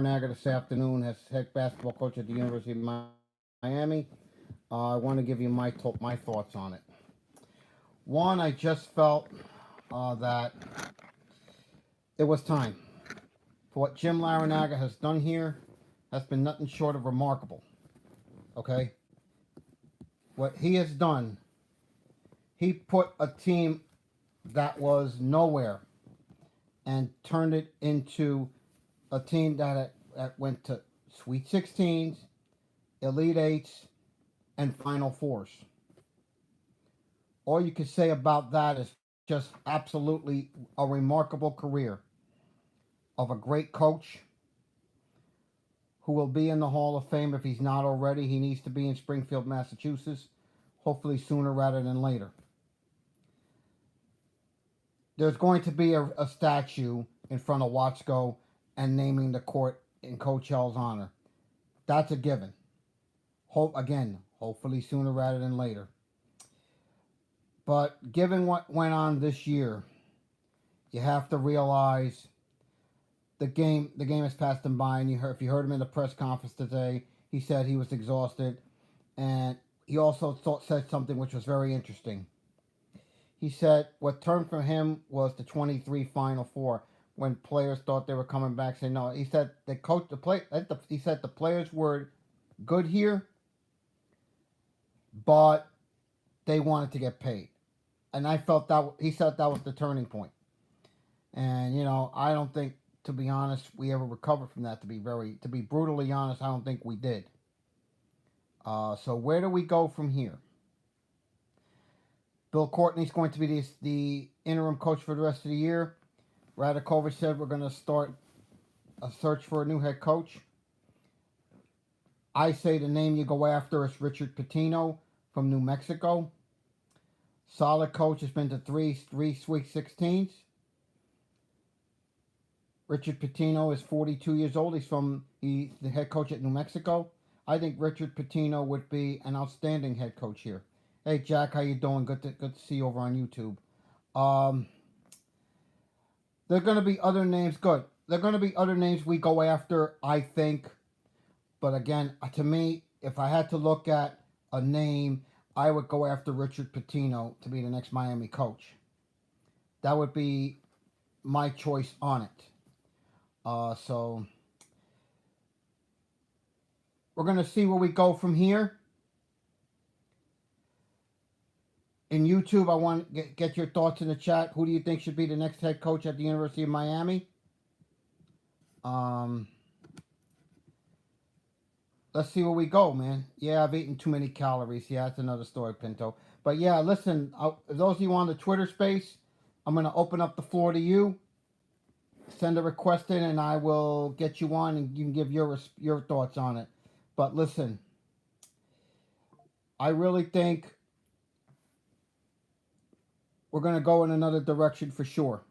Larranaga this afternoon as head basketball coach at the University of Miami. I want to give you my thoughts on it. One, I just felt that it was time. For what Jim Larranaga has done here has been nothing short of remarkable. Okay? What he has done, he put a team that was nowhere and turned it into a team that went to Sweet 16s, Elite Eights, and Final Fours. All you can say about that is just absolutely a remarkable career of a great coach who will be in the Hall of Fame if he's not already. He needs to be in Springfield, Massachusetts, hopefully sooner rather than later. There's going to be a statue in front of Watsco and naming the court in Coach L's honor. That's a given. Hopefully sooner rather than later. But given what went on this year, you have to realize the game has passed him by. And if you heard him in the press conference today, he said he was exhausted, and he also said something which was very interesting. He said what turned for him was the 23 Final Four when players thought they were coming back. Saying no, he said he said the players were good here, but they wanted to get paid, and I felt that he said that was the turning point. And I don't think, to be honest, we ever recovered from that. To be brutally honest, I don't think we did. So where do we go from here? Bill Courtney's going to be the interim coach for the rest of the year. Radakovich said we're going to start a search for a new head coach. I say the name you go after is Richard Pitino from New Mexico. Solid coach, has been to three Sweet 16s. Richard Pitino is 42 years old. He's the head coach at New Mexico. I think Richard Pitino would be an outstanding head coach here. Hey Jack, how you doing? Good to see you over on YouTube. There are going to be other names. Good. There are going to be other names we go after, I think. But again, to me, if I had to look at a name, I would go after Richard Pitino to be the next Miami coach. That would be my choice on it. So we're going to see where we go from here. In YouTube, I want to get your thoughts in the chat. Who do you think should be the next head coach at the University of Miami? Let's see where we go, man. Yeah, I've eaten too many calories. Yeah, that's another story, Pinto. But yeah, listen, those of you on the Twitter space, I'm going to open up the floor to you. Send a request in and I will get you on and you can give your thoughts on it. But listen, I really think we're going to go in another direction for sure.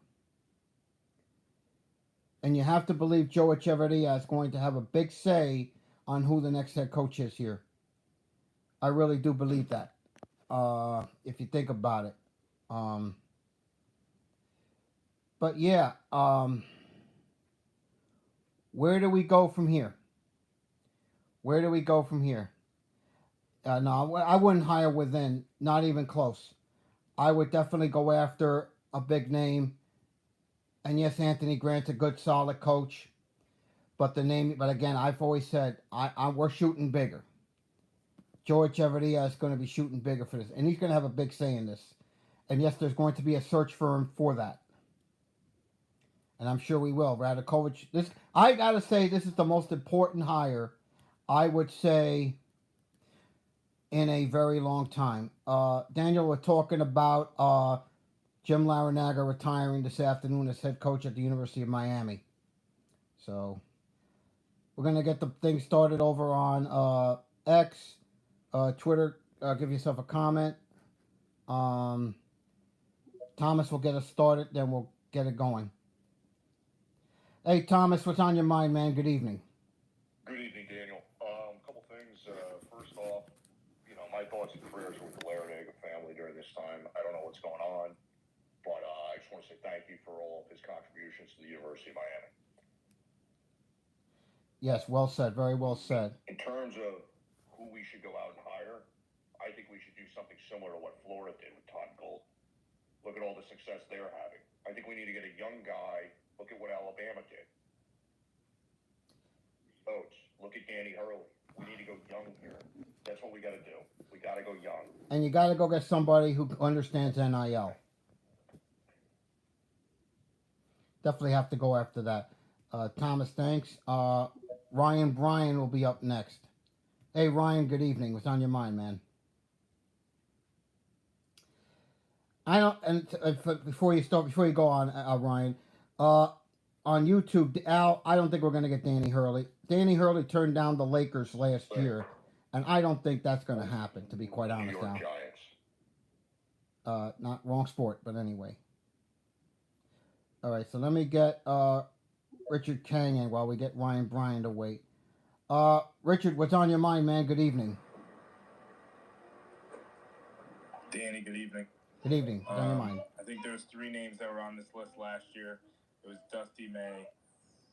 And you have to believe Joe Echeverria is going to have a big say on who the next head coach is here. I really do believe that. If you think about it. But yeah, where do we go from here? Where do we go from here? No, I wouldn't hire within, not even close. I would definitely go after a big name. And yes, Anthony Grant's a good, solid coach. But again, I've always said, we're shooting bigger. Joe Echeverria is going to be shooting bigger for this. And he's going to have a big say in this. And yes, there's going to be a search firm for that. And I'm sure we will. Radakovich, I got to say, this is the most important hire, I would say, in a very long time. Daniel, we're talking about Jim Larranaga retiring this afternoon as head coach at the University of Miami. So we're going to get the thing started over on X, Twitter. Give yourself a comment. Thomas will get us started, then we'll get it going. Hey, Thomas, what's on your mind, man? Good evening. Good evening, Daniel. A couple things. First off, my thoughts and prayers with the Larranaga family during this time. I don't know what's going on, but I just want to say thank you for all of his contributions to the University of Miami. Yes, well said. Very well said. In terms of who we should go out and hire, I think we should do something similar to what Florida did with Todd Gold. Look at all the success they're having. I think we need to get a young guy. Look at what Alabama did. Coach, look at Danny Hurley. We need to go young here. That's what we got to do. We got to go young. And you got to go get somebody who understands NIL. Definitely have to go after that. Thomas, thanks. Ryan Bryan will be up next. Hey, Ryan, good evening. What's on your mind, man? I don't. And before you go on, Ryan, on YouTube, Al, I don't think we're going to get Danny Hurley. Danny Hurley turned down the Lakers last year, and I don't think that's going to happen. To be quite honest, New Al. York Giants. Not wrong sport, but anyway. All right, so let me get Richard Kang in while we get Ryan Bryan to wait. Richard, what's on your mind, man? Good evening. Danny, good evening. Good evening. What's on your mind? I think there was 3 names that were on this list last year. It was Dusty May,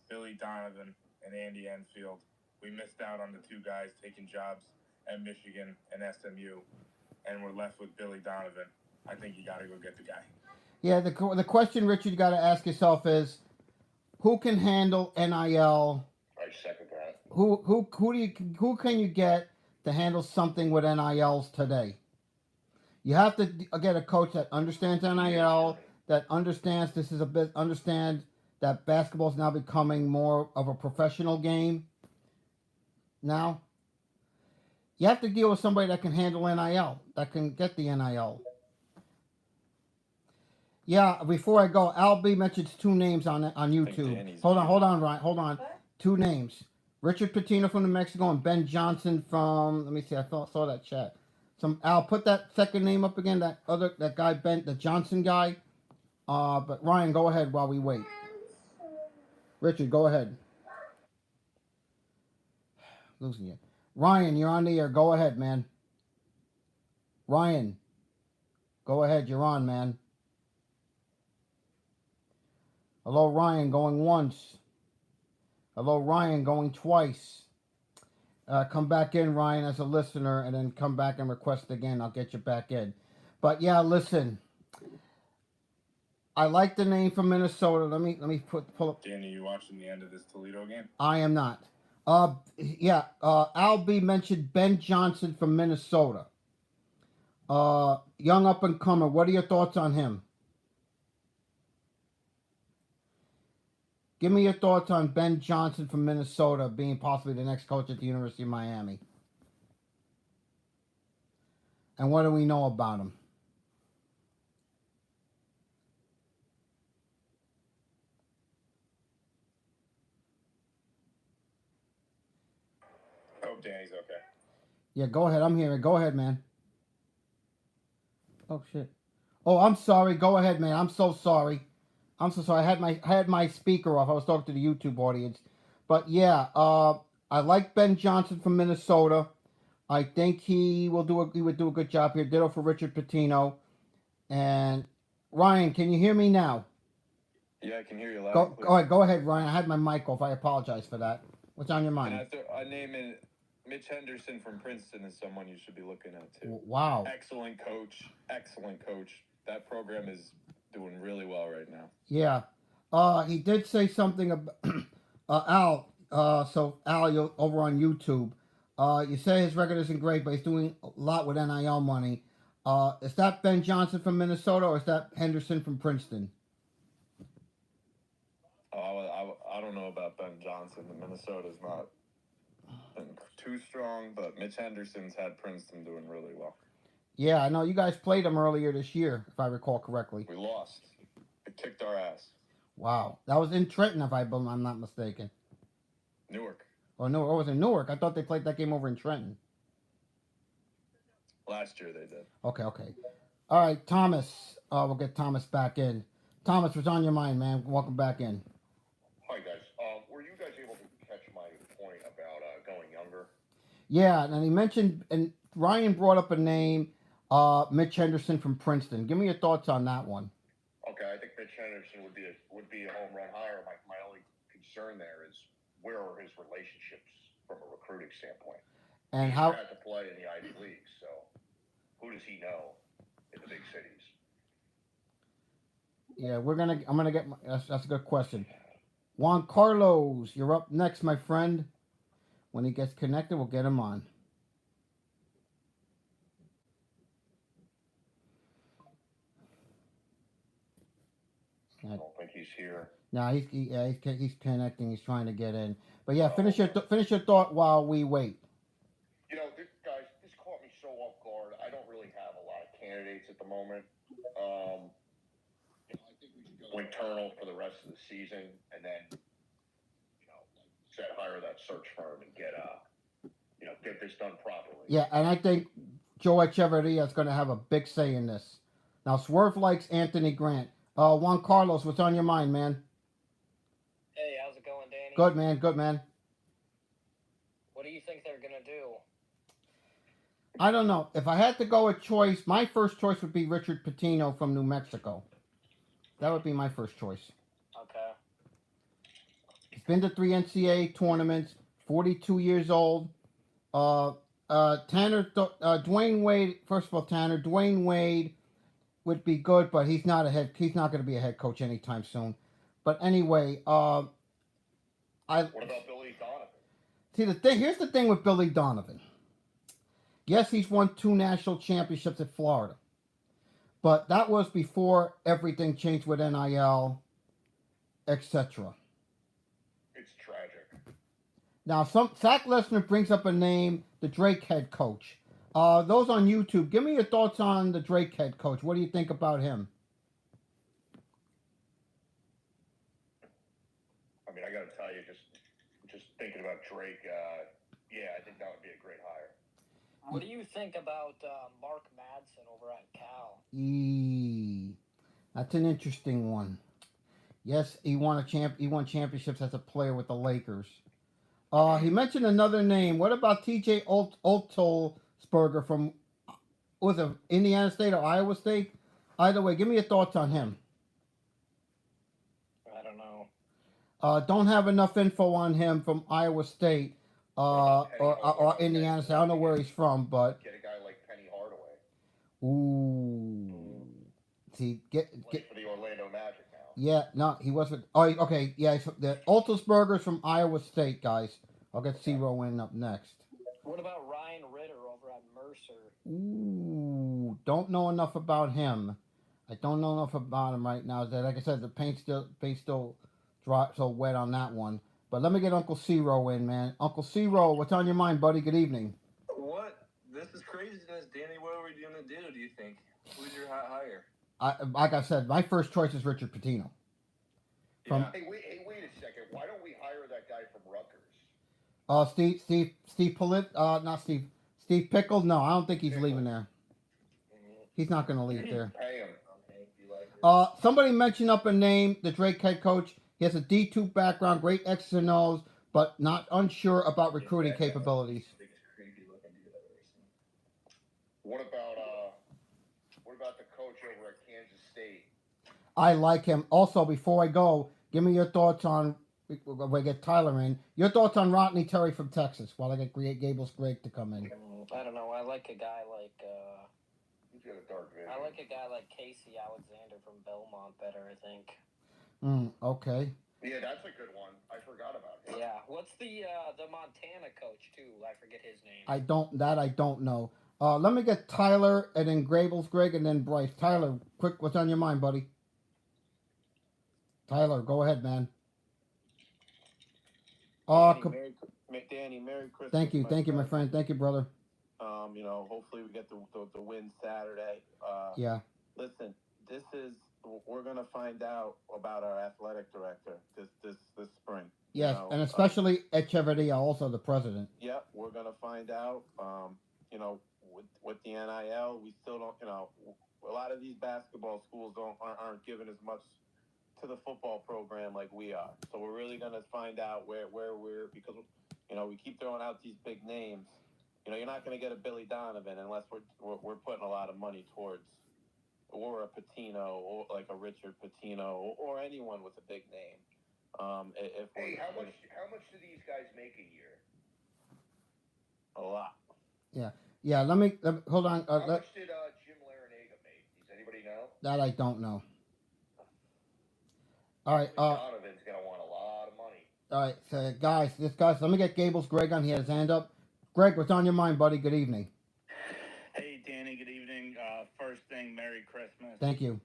Billy Donovan, and Andy Enfield. We missed out on the 2 guys taking jobs at Michigan and SMU, and we're left with Billy Donovan. I think you got to go get the guy. Yeah, the question, Richard, you got to ask yourself is, who can handle NIL? I second that. Who can you get to handle something with NILs today? You have to get a coach that understands NIL, that understands understand that basketball is now becoming more of a professional game. Now, you have to deal with somebody that can handle NIL, that can get the NIL. Yeah, before I go, Albie mentions 2 names on YouTube. Hold on, Ryan. Hold on. What? 2 names. Richard Pitino from New Mexico and Ben Johnson from, let me see, I saw that chat. Al, put that second name up again, that guy, Ben, the Johnson guy. But Ryan, go ahead while we wait. Richard, go ahead. Losing you. Ryan, you're on the air. Go ahead, man. Ryan, go ahead. You're on, man. Hello, Ryan, going once. Hello, Ryan, going twice. Come back in, Ryan, as a listener, and then come back and request again. I'll get you back in. But yeah, listen. I like the name from Minnesota. Let me pull up. Danny, you watching the end of this Toledo game? I am not. Al B mentioned Ben Johnson from Minnesota. Young up and comer. What are your thoughts on him? Give me your thoughts on Ben Johnson from Minnesota being possibly the next coach at the University of Miami. And what do we know about him? I hope Danny's okay. Yeah, go ahead. I'm here. Go ahead, man. Oh, shit. Oh, I'm sorry. Go ahead, man. I'm so sorry. I had my speaker off. I was talking to the YouTube audience. But yeah, I like Ben Johnson from Minnesota. I think he would do a good job here. Ditto for Richard Pitino. And Ryan, can you hear me now? Yeah, I can hear you loud. Go ahead, Ryan. I had my mic off. I apologize for that. What's on your mind? And I name it Mitch Henderson from Princeton is someone you should be looking at too. Wow. Excellent coach. That program is doing really well right now. Yeah. He did say something about Al. So Al, you're over on YouTube. You say his record isn't great, but he's doing a lot with NIL money. Is that Ben Johnson from Minnesota or is that Henderson from Princeton? I don't know about Ben Johnson. Minnesota's not been too strong, but Mitch Henderson's had Princeton doing really well. Yeah, I know. You guys played him earlier this year, if I recall correctly. We lost. It kicked our ass. Wow. That was in Trenton, if I'm not mistaken. Newark. Oh, no, it was in Newark. I thought they played that game over in Trenton. Last year they did. Okay. All right, Thomas. We'll get Thomas back in. Thomas, what's on your mind, man? Welcome back in. Hi, guys. Were you guys able to catch my point about going younger? Yeah, and he mentioned, and Ryan brought up a name, Mitch Henderson from Princeton. Give me your thoughts on that one. Okay, I think Mitch Henderson would be a home run hire. My only concern there is where are his relationships from a recruiting standpoint? And He's how? had to play in the Ivy League, so who does he know in the big cities? Yeah, I'm gonna get. That's a good question. Juan Carlos, you're up next, my friend. When he gets connected, we'll get him on. I don't think he's here. No, he's connecting. He's trying to get in. But yeah, finish your thought while we wait. You know, this caught me so off guard. I don't really have a lot of candidates at the moment. You know, I think we should go internal for the rest of the season, and then, you know, like you said, hire that search firm and get this done properly. Yeah, and I think Joe Echeverria is going to have a big say in this. Now, Swerve likes Anthony Grant. Juan Carlos, what's on your mind, man? Hey, how's it going, Danny? Good, man. Good, man. What do you think they're gonna do? I don't know. If I had to go a choice, my first choice would be Richard Pitino from New Mexico. That would be my first choice. Okay. He's been to 3 NCAA tournaments, 42 years old. Dwayne Wade. First of all, Dwayne Wade would be good, but he's not going to be a head coach anytime soon. But anyway, What about Billy Donovan? See, here's the thing with Billy Donovan. Yes, he's won 2 national championships at Florida, but that was before everything changed with NIL, etc. It's tragic. Now, Zach Lesnar brings up a name, the Drake head coach. Those on YouTube, give me your thoughts on the Drake head coach. What do you think about him? I mean, I got to tell you, just thinking about Drake, yeah, I think that would be a great hire. What do you think about Mark Madsen over at Cal? That's an interesting one. Yes, he won championships as a player with the Lakers. He mentioned another name. What about T.J. Otelsberger from was it Indiana State or Iowa State? Either way, give me your thoughts on him. I don't know. Don't have enough info on him from Iowa State or Indiana State. I don't know where he's from, but get a guy like Penny Hardaway. Ooh. See, get for the Orlando Magic now. Yeah, no, he wasn't. Oh, okay, yeah, the Otelsberger's from Iowa State, guys. I'll get Zero in up next. What about Ryan Ritter over at Mercer? Ooh, don't know enough about him. I don't know enough about him right now. Like I said, the paint's still dry, so wet on that one. But let me get Uncle Zero in, man. Uncle Zero, what's on your mind, buddy? Good evening. What? This is craziness, Danny. What are we gonna do you think? Who's your hot hire? Like I said, my first choice is Richard Pitino. Hey, wait a second. Why don't we hire that guy from Rutgers? Steve Pickle. No, I don't think he's leaving there. He's not going to leave there. Pay him. Somebody mentioned up a name, the Drake head coach. He has a D2 background, great X's and O's, but not unsure about recruiting capabilities. What about the coach over at Kansas State? I like him. Also, before I go, give me your thoughts on. We get Tyler in. Your thoughts on Rodney Terry from Texas? While I get Gables Greg to come in. I don't know. I like a guy like. He's got a dark vision. I like a guy like Casey Alexander from Belmont better. I think. Okay. Yeah, that's a good one. I forgot about him. Yeah. What's the Montana coach too? I forget his name. I don't know. Let me get Tyler and then Gables Greg and then Bryce. Tyler, quick, what's on your mind, buddy? Tyler, go ahead, man. Danny, Merry Christmas. Thank you, my friend. Thank you, brother. Hopefully we get the win Saturday. Yeah. Listen, we're gonna find out about our athletic director this spring. Yes, and especially Echeverria, also the president. Yeah, we're gonna find out. With the NIL, we still don't. A lot of these basketball schools aren't given as much to the football program like we are. So we're really going to find out where we're, because, we keep throwing out these big names. You're not going to get a Billy Donovan unless we're putting a lot of money towards, or a Pitino, or like a Richard Pitino, or anyone with a big name. If Hey, how much do these guys make a year? a lot. Yeah. Let me hold on. How much did Jim Larranaga make? Does anybody know? That I don't know. All right. Donovan's gonna want a lot of money. All right. So guys. Let me get Gable's Greg on. He had his hand up. Greg, what's on your mind, buddy? Good evening. Hey, Danny, good evening. First thing, Merry Christmas. Thank you.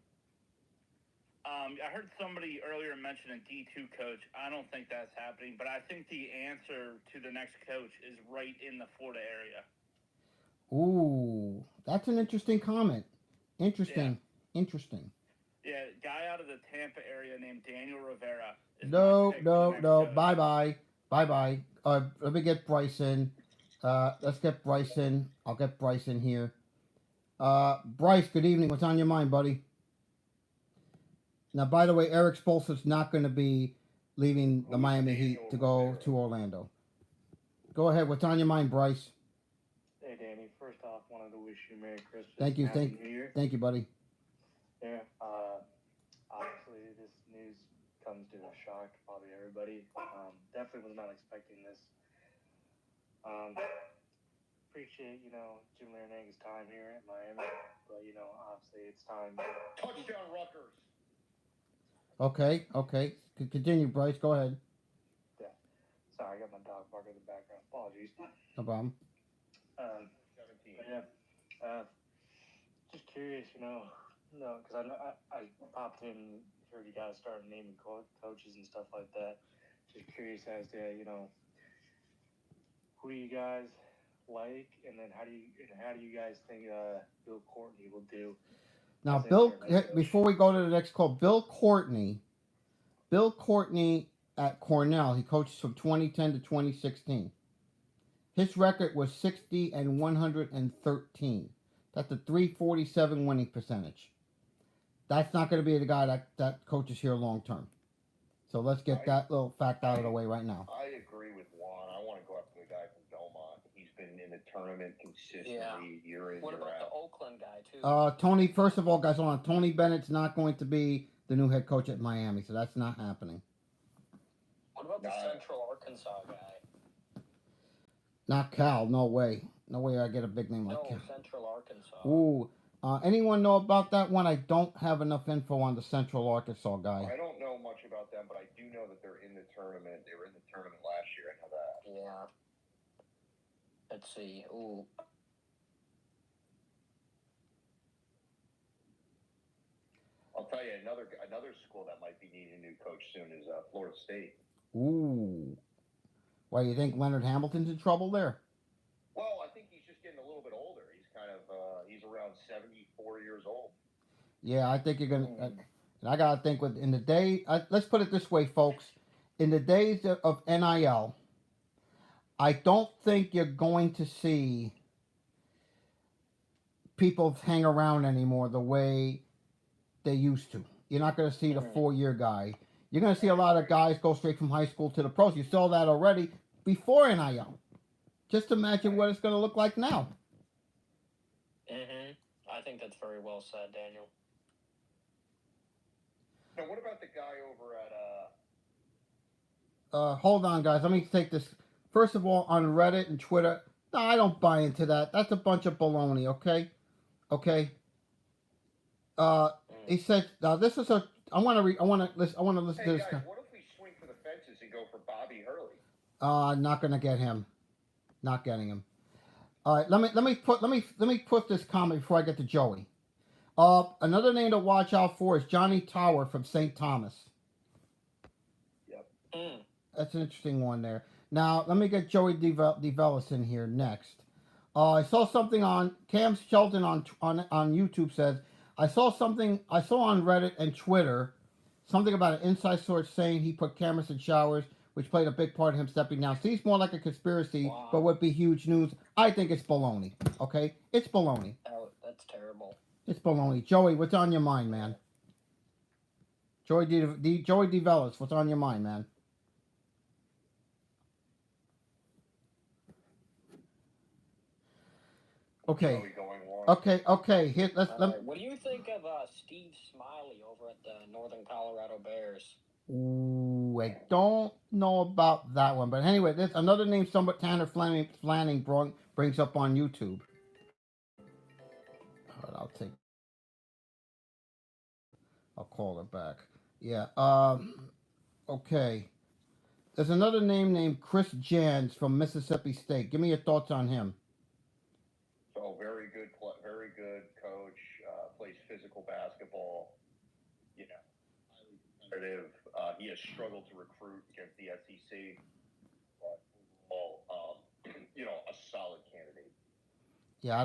I heard somebody earlier mention a D2 coach. I don't think that's happening, but I think the answer to the next coach is right in the Florida area. Ooh, that's an interesting comment. Interesting. Yeah, guy out of the Tampa area named Daniel Rivera. No. Bye bye. Let me get Bryson. Let's get Bryson. I'll get Bryson here. Bryce, good evening. What's on your mind, buddy? Now, by the way, Eric Spoelstra's not going to be leaving the Miami Heat to go to Orlando. Go ahead. What's on your mind, Bryce? Hey, Danny. First off, wanted to wish you Merry Christmas. Thank you. And Happy New Year. Thank you, buddy. Yeah. Obviously, this news comes to a shock, probably everybody. Definitely was not expecting this. Appreciate, Jim Larranaga's time here at Miami, but, obviously it's time. Touchdown, Rutgers. Okay. Continue, Bryce. Go ahead. Yeah. Sorry, I got my dog barking in the background. Apologies. No problem. 17. But yeah. Just curious, because I popped in, heard you guys start naming coaches and stuff like that. Just curious as to, who do you guys like, and then how do you guys think Bill Courtney will do? Now, before we go to the next call, Bill Courtney at Cornell, he coached from 2010 to 2016. His record was 60 and 113. That's a 347 winning percentage. That's not going to be the guy that coaches here long term. So let's get that little fact out of the way right now. I agree with Juan. I want to go after the guy from Belmont. He's been in the tournament consistently year in, What year about out. the Oakland guy too? Tony, first of all, guys, hold on. Tony Bennett's not going to be the new head coach at Miami, so that's not happening. What about the Central Arkansas guy? Not Cal. No way. No way I get a big name like Cal. Central Arkansas. Ooh. Anyone know about that one? I don't have enough info on the Central Arkansas guy. I don't know much about them, but I do know that they're in the tournament. They were in the tournament last year. I know that. Yeah. Let's see. Ooh. I'll tell you another school that might be needing a new coach soon is Florida State. Ooh. Why, you think Leonard Hamilton's in trouble there? Well, I think he's just getting a little bit older. He's kind of he's around 74 years old. Yeah, I think you're gonna. And I gotta think in the day. Let's put it this way, folks. In the days of NIL, I don't think you're going to see people hang around anymore the way they used to. You're not going to see the 4-year guy. You're going to see a lot of guys go straight from high school to the pros. You saw that already before NIL. Just imagine what it's going to look like now. I think that's very well said, Daniel. Now, what about the guy over at Hold on, guys. Let me take this. First of all, on Reddit and Twitter, no, I don't buy into that. That's a bunch of baloney, okay? Okay. He said, "Now this is a. I want to listen Hey to this guys, guy. what if we swing for the fences and go for Bobby Hurley? Not gonna get him. Not getting him. All right. Let me put this comment before I get to Joey. Another name to watch out for is Johnny Tower from St. Thomas. Yep. That's an interesting one there. Now let me get Joey DeVellis in here next. I saw something on Cam Shelton on YouTube says. I saw on Reddit and Twitter something about an inside source saying he put cameras in showers, which played a big part of him stepping down. Seems more like a conspiracy, but would be huge news. I think it's baloney. Okay, it's baloney. Oh, that's terrible. It's baloney. Joey, what's on your mind, man? Joey DeVellis, what's on your mind, man? Okay. Okay. Here, let. What do you think of Steve Smiley over at the Northern Colorado Bears? Ooh, I don't know about that one, but anyway, there's another name. Somebody Tanner Flanning brings up on YouTube. All right, I'll call her back. Yeah. Okay. There's another name named Chris Jans from Mississippi State. Give me your thoughts on him. So very good coach. Plays physical basketball. You know, highly competitive. He has struggled to recruit against the SEC, but overall, a solid candidate. Yeah, I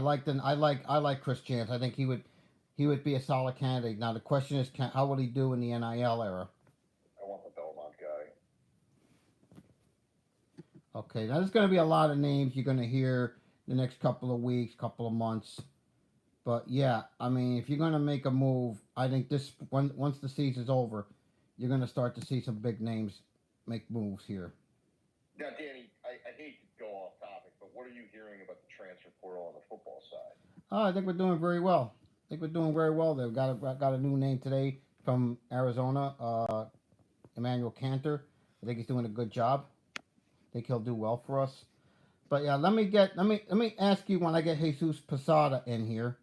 like Chris Jans. I think he would be a solid candidate. Now the question is, how will he do in the NIL era? I want the Belmont guy. Okay, now there's going to be a lot of names you're going to hear the next couple of weeks, couple of months. But yeah, I mean, if you're going to make a move, I think once the season's over, you're going to start to see some big names make moves here. Now, Danny, I hate to go off topic, but what are you hearing about the transfer portal on the football side? I think we're doing very well. I think we're doing very well. They've got a new name today from Arizona, Emmanuel Cantor. I think he's doing a good job. I think he'll do well for us. But yeah, let me ask you when I get Jesus Posada in here.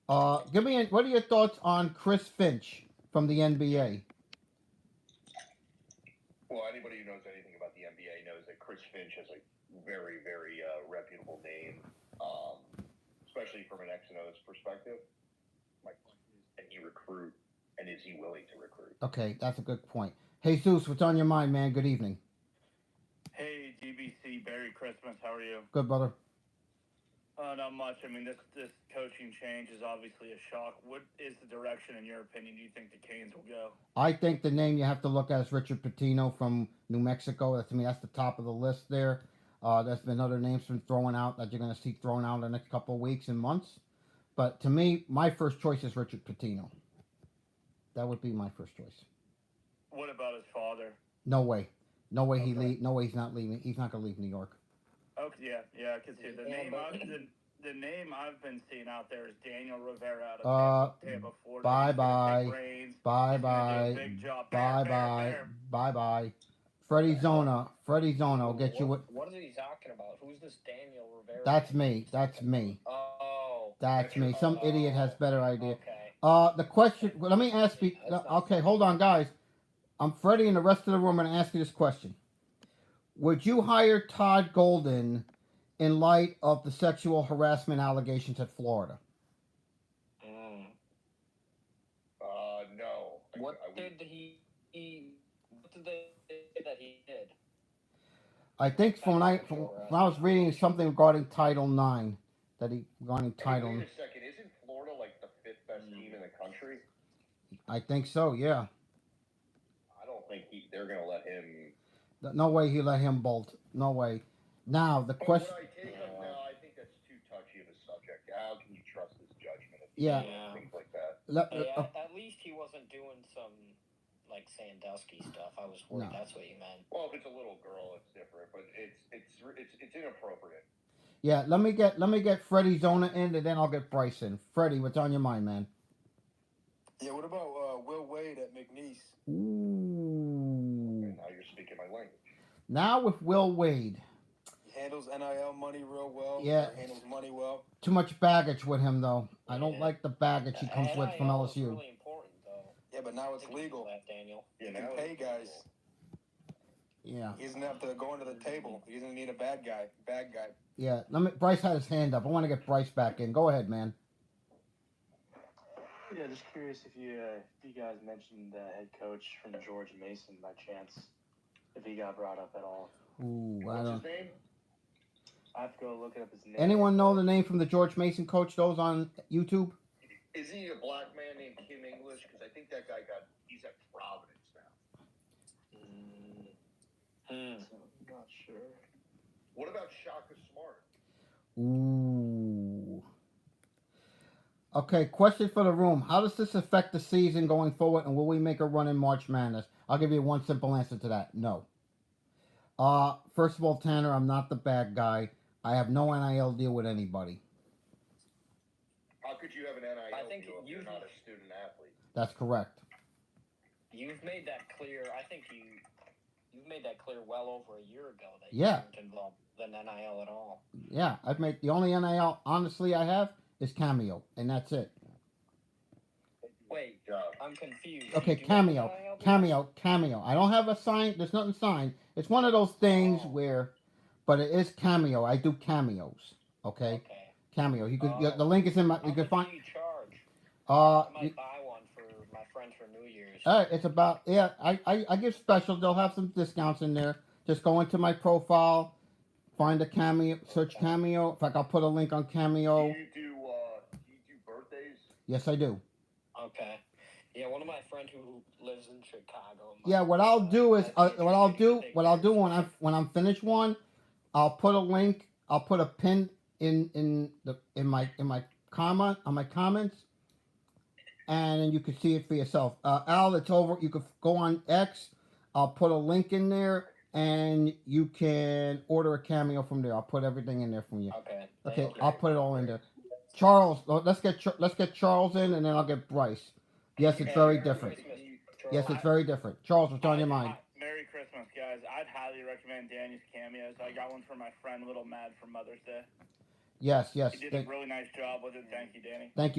What are your thoughts on Chris Finch from the NBA? Well, anybody who knows anything about the NBA knows that Chris Finch has a very, very reputable name, especially from an X and O's perspective. My question is, can he recruit, and is he willing to recruit? Okay, that's a good point. Jesus, what's on your mind, man? Good evening. Hey, DBC, Merry Christmas. How are you? Good, brother. Not much. I mean, this coaching change is obviously a shock. What is the direction, in your opinion, do you think the Canes will go? I think the name you have to look at is Richard Pitino from New Mexico. To me, that's the top of the list there. There's been other names been thrown out that you're going to see thrown out in the next couple of weeks and months. But to me, my first choice is Richard Pitino. That would be my first choice. What about his father? No way. No way Okay. No way he's not leaving. He's not going to leave New York. Okay, yeah, I can see it. The name I've been seeing out there is Daniel Rivera out of Tampa, Florida. Bye He's gonna bye. take reins. Bye He's gonna do a bye. big job. Bye bye. Bye bye. Freddie Zona will get you what. What is he talking about? Who's this Daniel Rivera? That's me. That's me. Oh. That's me. Some idiot has better idea. Okay. The question. Well, let me ask you. Okay, hold on, guys. I'm Freddie, and the rest of the room. I'm going to ask you this question. Would you hire Todd Golden in light of the sexual harassment allegations at Florida? No. What did what did they say that he did? I think when I was reading something regarding Title IX, regarding Title. Wait a second. Isn't Florida like the fifth best team in the country? I think so. Yeah. I don't think they're going to let him. No way he let him bolt. No way. Now the question. I think that's too touchy of a subject. How can you trust his judgment? Things like that. At least he wasn't doing some like Sandusky stuff. I was worried that's what you meant. Well, if it's a little girl, it's different, but it's inappropriate. Yeah, let me get Freddie Zona in, and then I'll get Bryce in. Freddie, what's on your mind, man? Yeah, what about Will Wade at McNeese? Ooh. Okay, now you're speaking my language. Now with Will Wade. He handles NIL money real well. Yeah. Handles money well. Too much baggage with him, though. I don't like the baggage he comes with from LSU. Is really important, though. Yeah, but now it's legal. That, Daniel. You can pay guys. Yeah. He doesn't have to go into the table. He doesn't need a bad guy. Yeah. Bryce had his hand up. I want to get Bryce back in. Go ahead, man. Yeah, just curious if you guys mentioned the head coach from George Mason by chance, if he got brought up at all. Ooh, What's his name? I have to go look up his name. Anyone know the name from the George Mason coach? Those on YouTube? Is he a black man named Kim English? Because I think that guy he's at Providence now. I'm not sure. What about Shaka Smart? Ooh. Okay, question for the room. How does this affect the season going forward, and will we make a run in March Madness? I'll give you one simple answer to that. No. First of all, Tanner, I'm not the bad guy. I have no NIL deal with anybody. How could you have an NIL deal if you're not a student athlete? That's correct. you've made that clear. I think you've made that clear well over a year ago that you Yeah. weren't involved in NIL at all. Yeah, I've made the only NIL honestly I have is Cameo, and that's it. Wait, Job. I'm confused. Okay, You do have Cameo, NIL deals? Cameo. I don't have a sign. There's nothing signed. It's one of those things Oh. where, but it is Cameo. I do cameos. Okay, Okay. Cameo. You could Oh. the link is in my. How You can much find. do you charge? Uh, I you, might buy one for my friend for New Year's. it's about yeah. I give specials. They'll have some discounts in there. Just go into my profile, find a Cameo, search Cameo. In fact, I'll put a link on Cameo. Do you do birthdays? Yes, I do. Okay. Yeah, one of my friends who lives in Chicago. Yeah, what I'll do is might be interested in what I'll do big when I'm finished one, I'll put a link. I'll put a pin in my comment on my comments, and then you can see it for yourself. Al, it's over. You can go on X. I'll put a link in there, and you can order a cameo from there. I'll put everything in there from you. Okay. Okay, Thank you. I'll put it all in there. Charles, let's get Charles in, and then I'll get Bryce. Yes, it's very different. Yes, it's very different. Charles, what's on your mind? Merry Christmas, guys. I'd highly recommend Danny's cameos. I got one for my friend Little Mad for Mother's Day. Yes. He did a really nice job with it. Thank you,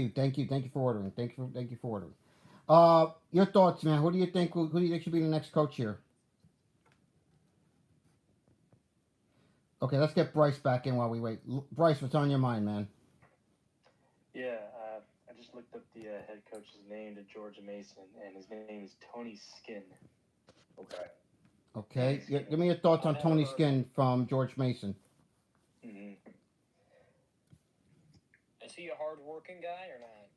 Danny. Thank you for ordering. Thank you for ordering. Your thoughts, man? Who do you think should be the next coach here? Okay, let's get Bryce back in while we wait. Bryce, what's on your mind, man? Yeah, I just looked up the head coach's name to Georgia Mason, and his name is Tony Skinn. Okay. Okay, give me your thoughts on Tony Skinn from George Mason. Mm-hmm. Is he a hard-working guy or not?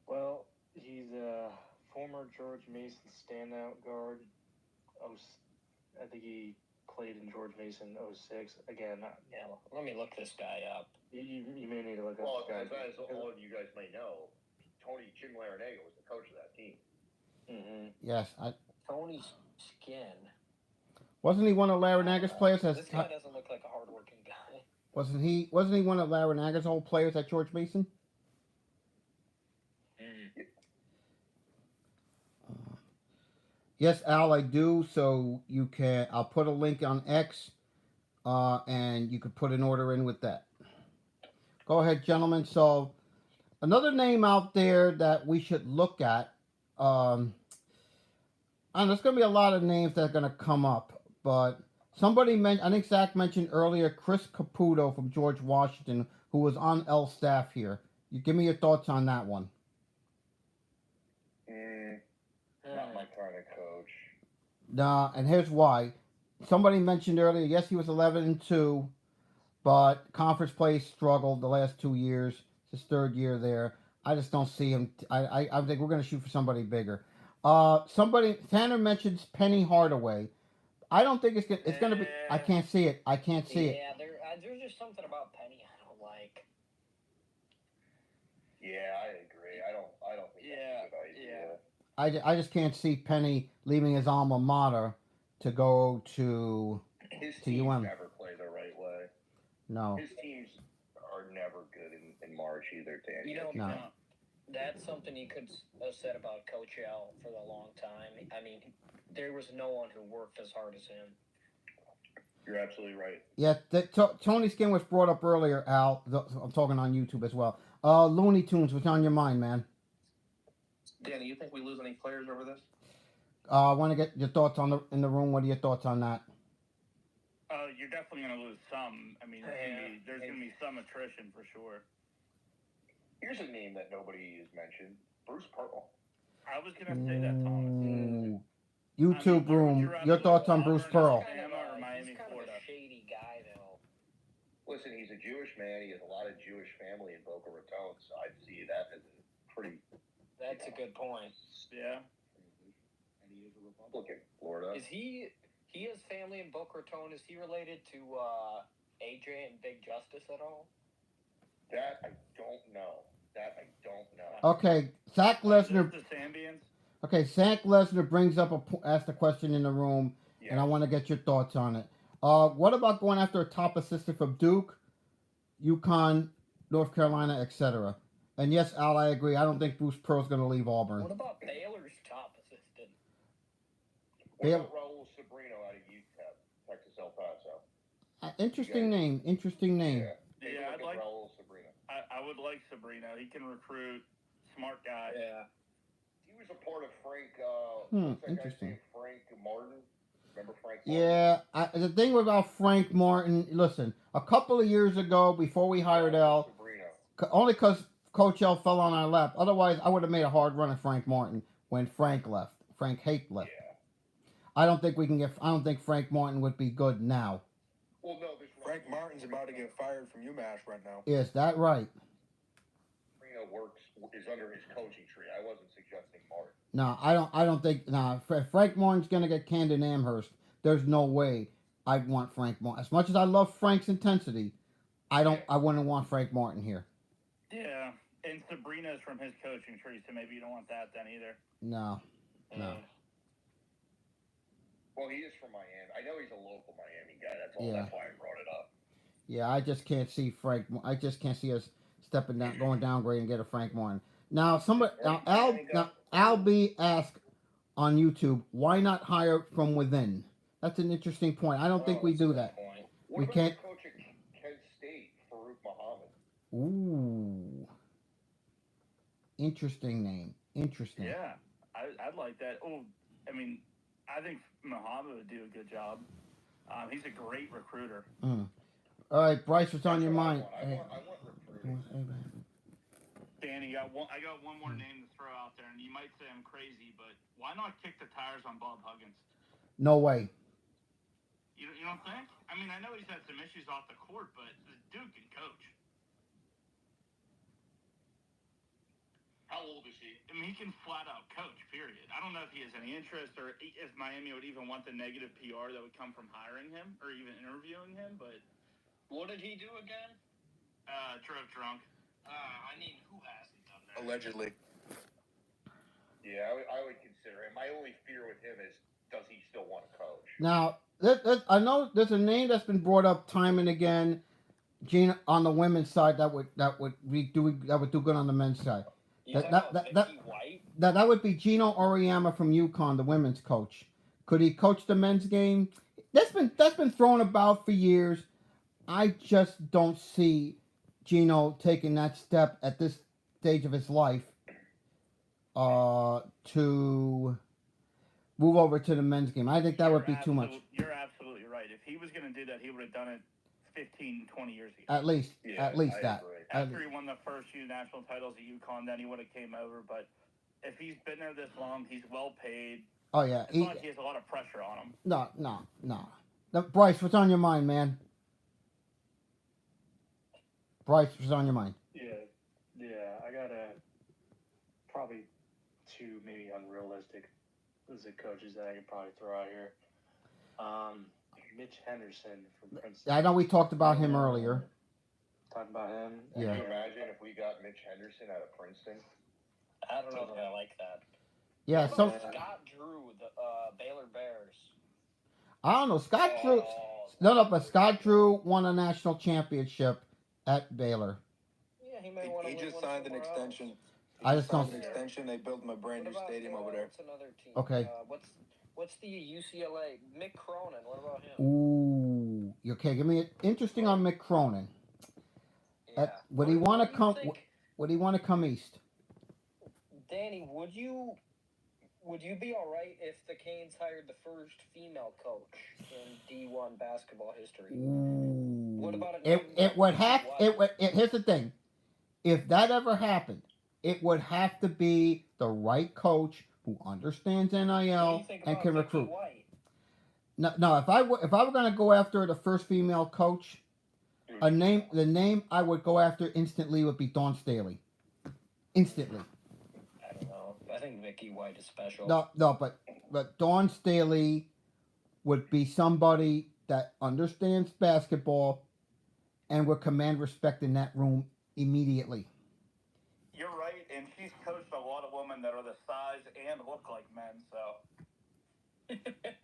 Well, he's a former George Mason standout guard. I think he played in George Mason 06. Again, Yeah, let me look this guy up. you may need to look Well, up this guy. as all of you guys may know, Jim Larranaga was the coach of that team. Mm-hmm. Yes, Tony Skinn. wasn't he one of Larranaga's players? This guy doesn't look like a hard-working guy. Wasn't he one of Larranaga's old players at George Mason? Yes, Al, I do. So I'll put a link on X, and you could put an order in with that. Go ahead, gentlemen. So another name out there that we should look at. And there's going to be a lot of names that are going to come up, but somebody mentioned. I think Zach mentioned earlier Chris Caputo from George Washington, who was on L's staff here. You give me your thoughts on that one. Not my kind of coach. Nah, and here's why. Somebody mentioned earlier, yes, he was 11-2, but conference play struggled the last 2 years. It's his third year there. I just don't see him. I think we're going to shoot for somebody bigger. Tanner mentions Penny Hardaway. I don't think it's going to be. I can't see it. Yeah, there's just something about Penny I don't like. Yeah, I agree. I don't think that's a good idea. I just can't see Penny leaving his alma mater to go to His teams UM. never play the right way. No. His teams are never good in March either, Danny. No. That's something you could have said about Coach L for a long time. I mean, there was no one who worked as hard as him. You're absolutely right. Yeah, Tony Skinn was brought up earlier, Al. I'm talking on YouTube as well. Looney Tunes, what's on your mind, man? Danny, you think we lose any players over this? I want to get your thoughts in the room. What are your thoughts on that? You're definitely going to lose some. I mean, there's going to be some attrition for sure. Here's a name that nobody has mentioned: Bruce Pearl. I was going to say that, Thomas. YouTube room. Your thoughts on Bruce Pearl? He's kind of a shady guy, though. Listen, he's a Jewish man. He has a lot of Jewish family in Boca Raton, so I'd see that as a pretty. That's a good point. Yeah. And he is a Republican, Florida. Is he has family in Boca Raton? Is he related to AJ and Big Justice at all? That I don't know. Okay, Zach Lesnar. The Sambians? Okay, Zach Lesnar brings up asked a question in the room, and I want to get your thoughts on it. What about going after a top assistant from Duke, UConn, North Carolina, etc.? And yes, Al, I agree. I don't think Bruce Pearl's going to leave Auburn. What about Baylor's top assistant? What about Raul Sabrino out of UTEP, Texas El Paso? Interesting name. Interesting name. Yeah, I'd like Raul Sabrino. I would like Sabrino. He can recruit, smart guy. Yeah. He was a part of Frank. What's that Interesting. guy's name? Frank Martin. Remember Frank? Yeah, the thing about Frank Martin. Listen, a couple of years ago, before we hired L, only because Coach L fell on our lap. Otherwise, I would have made a hard run at Frank Martin when Frank left. Frank Haight left. Yeah. I don't think we can get. I don't think Frank Martin would be good now. Well, no, Frank Martin's about to get fired from UMass right now. Is that right? Is under his coaching tree. I wasn't suggesting Martin. No, I don't think. No, Frank Martin's gonna get canned in Amherst. There's no way I'd want Frank Martin. As much as I love Frank's intensity, I wouldn't want Frank Martin here. Yeah, and Sabrina's from his coaching tree, so maybe you don't want that then either. No. Well, he is from Miami. I know he's a local Miami guy. That's all. Yeah. That's why I brought it up. Yeah, I just can't see Frank. I just can't see us stepping down, going downgrade and get a Frank Martin. Now, Al B asked on YouTube, why not hire from within? That's an interesting point. I don't think we do that. What about the coach at Kent State, Farouk Muhammad? Ooh, interesting name. Interesting. Yeah, I'd like that. Oh, I mean, I think Muhammad would do a good job. He's a great recruiter. All right, Bryce, what's on your mind? I want recruiting. Danny, I got one more name to throw out there, and you might say I'm crazy, but why not kick the tires on Bob Huggins? No way. You don't think? I mean, I know he's had some issues off the court, but the dude can coach. How old is he? I mean, he can flat out coach, period. I don't know if he has any interest or if Miami would even want the negative PR that would come from hiring him or even interviewing him, but... What did he do again? Drove drunk. I mean, who hasn't done that? Allegedly. Yeah, I would consider him. My only fear with him is, does he still want to coach? Now, I know there's a name that's been brought up time and again, Gina, on the women's side that would do good on the men's side. That would be Gino Oriama from UConn, the women's coach. Could he coach the men's game? That's been thrown about for years. I just don't see Gino taking that step at this stage of his life to move over to the men's game. I think that would be too much. You're absolutely right. If he was going to do that, he would have done it 15, 20 years ago. At least that. After he won the first few national titles at UConn, then he would have came over. But if he's been there this long, he's well paid. Oh, yeah. It's not like he has a lot of pressure on him. No. Bryce, what's on your mind, man? Bryce, what's on your mind? Yeah, I got probably two maybe unrealistic coaches that I could probably throw out here. Mitch Henderson from Princeton. I know we talked about him earlier. Talking about him. Yeah. Can you imagine if we got Mitch Henderson out of Princeton? I don't know if I like that. Yeah, so Scott Drew, the Baylor Bears. I don't know. Scott Drew. No, but Scott Drew won a national championship at Baylor. Yeah, he may want to. He just signed an extension. I just don't. An extension. They built him a brand new stadium over there. What's another team? Okay. What's the UCLA? Mick Cronin. What about him? Ooh. Okay, give me interesting on Mick Cronin. Yeah. Would he want to come? Would he want to come east? Danny, would you be all right if the Canes hired the first female coach in D1 basketball history? Ooh. What about it would have here's the thing. If that ever happened, it would have to be the right coach who understands NIL and can recruit. No, if I were going to go after the first female coach, the name I would go after instantly would be Dawn Staley. Instantly. I don't know. I think Vicky White is special. No, but Dawn Staley would be somebody that understands basketball and would command respect in that room immediately. You're right, and she's coached a lot of women that are the size and look like men, so.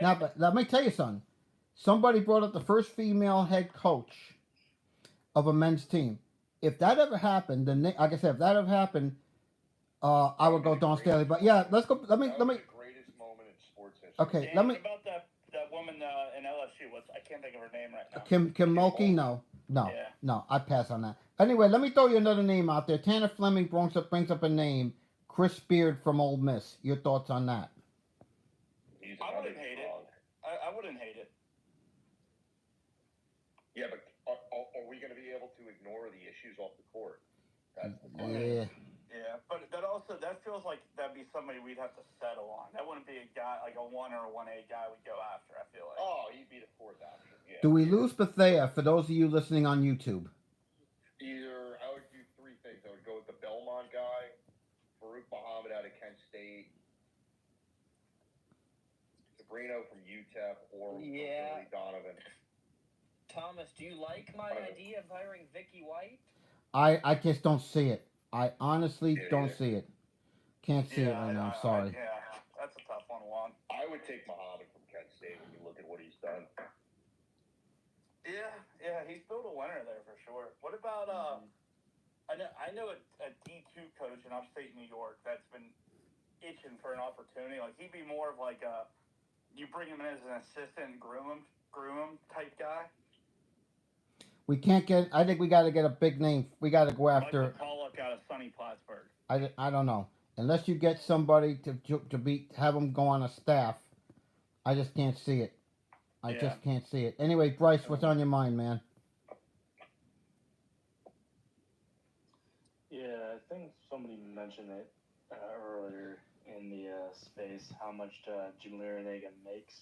Now, but let me tell you something. Somebody brought up the first female head coach of a men's team. If that ever happened, then like I said, if that ever happened, I would go Dawn Staley. But yeah, let's go. Let me. The greatest moment in sports history. Okay, Dan, let me. what about that woman in LSU? I can't think of her name right now. Kim Mulkey? No. Yeah. No, I pass on that. Anyway, let me throw you another name out there. Tanner Fleming brings up a name. Chris Beard from Ole Miss. Your thoughts on that? He's I another wouldn't hate it. strong. I wouldn't hate it. Yeah, but are we going to be able to ignore the issues off the court? That's the question. Yeah. Yeah, but that feels like that'd be somebody we'd have to settle on. That wouldn't be a guy like a 1 or a 1A guy we'd go after. I feel like. Oh, he'd be the fourth option. Yeah. Do we lose Bethea for those of you listening on YouTube? Either I would do three things. I would go with the Belmont guy, Farouk Muhammad out of Kent State, Sabrino from UTEP, or Billy Donovan. Thomas, do you like my idea of hiring Vicky White? I just don't see it. I honestly don't either. see it. Can't see it right now. I'm sorry. Yeah, that's a tough one. I would take Muhammad from Kent State when you look at what he's done. Yeah, he's built a winner there for sure. What about I know a D2 coach in upstate New York that's been itching for an opportunity. Like he'd be more of like you bring him in as an assistant and groom him type guy. We can't get. I think we got to get a big name. We got to go after. Michael Pollock out of Sunny Plattsburgh. I don't know. Unless you get somebody to have them go on a staff, I just can't see it. I just can't see it. Anyway, Bryce, what's on your mind, man? Yeah, I think somebody mentioned it earlier in the space how much Jim Larranaga makes,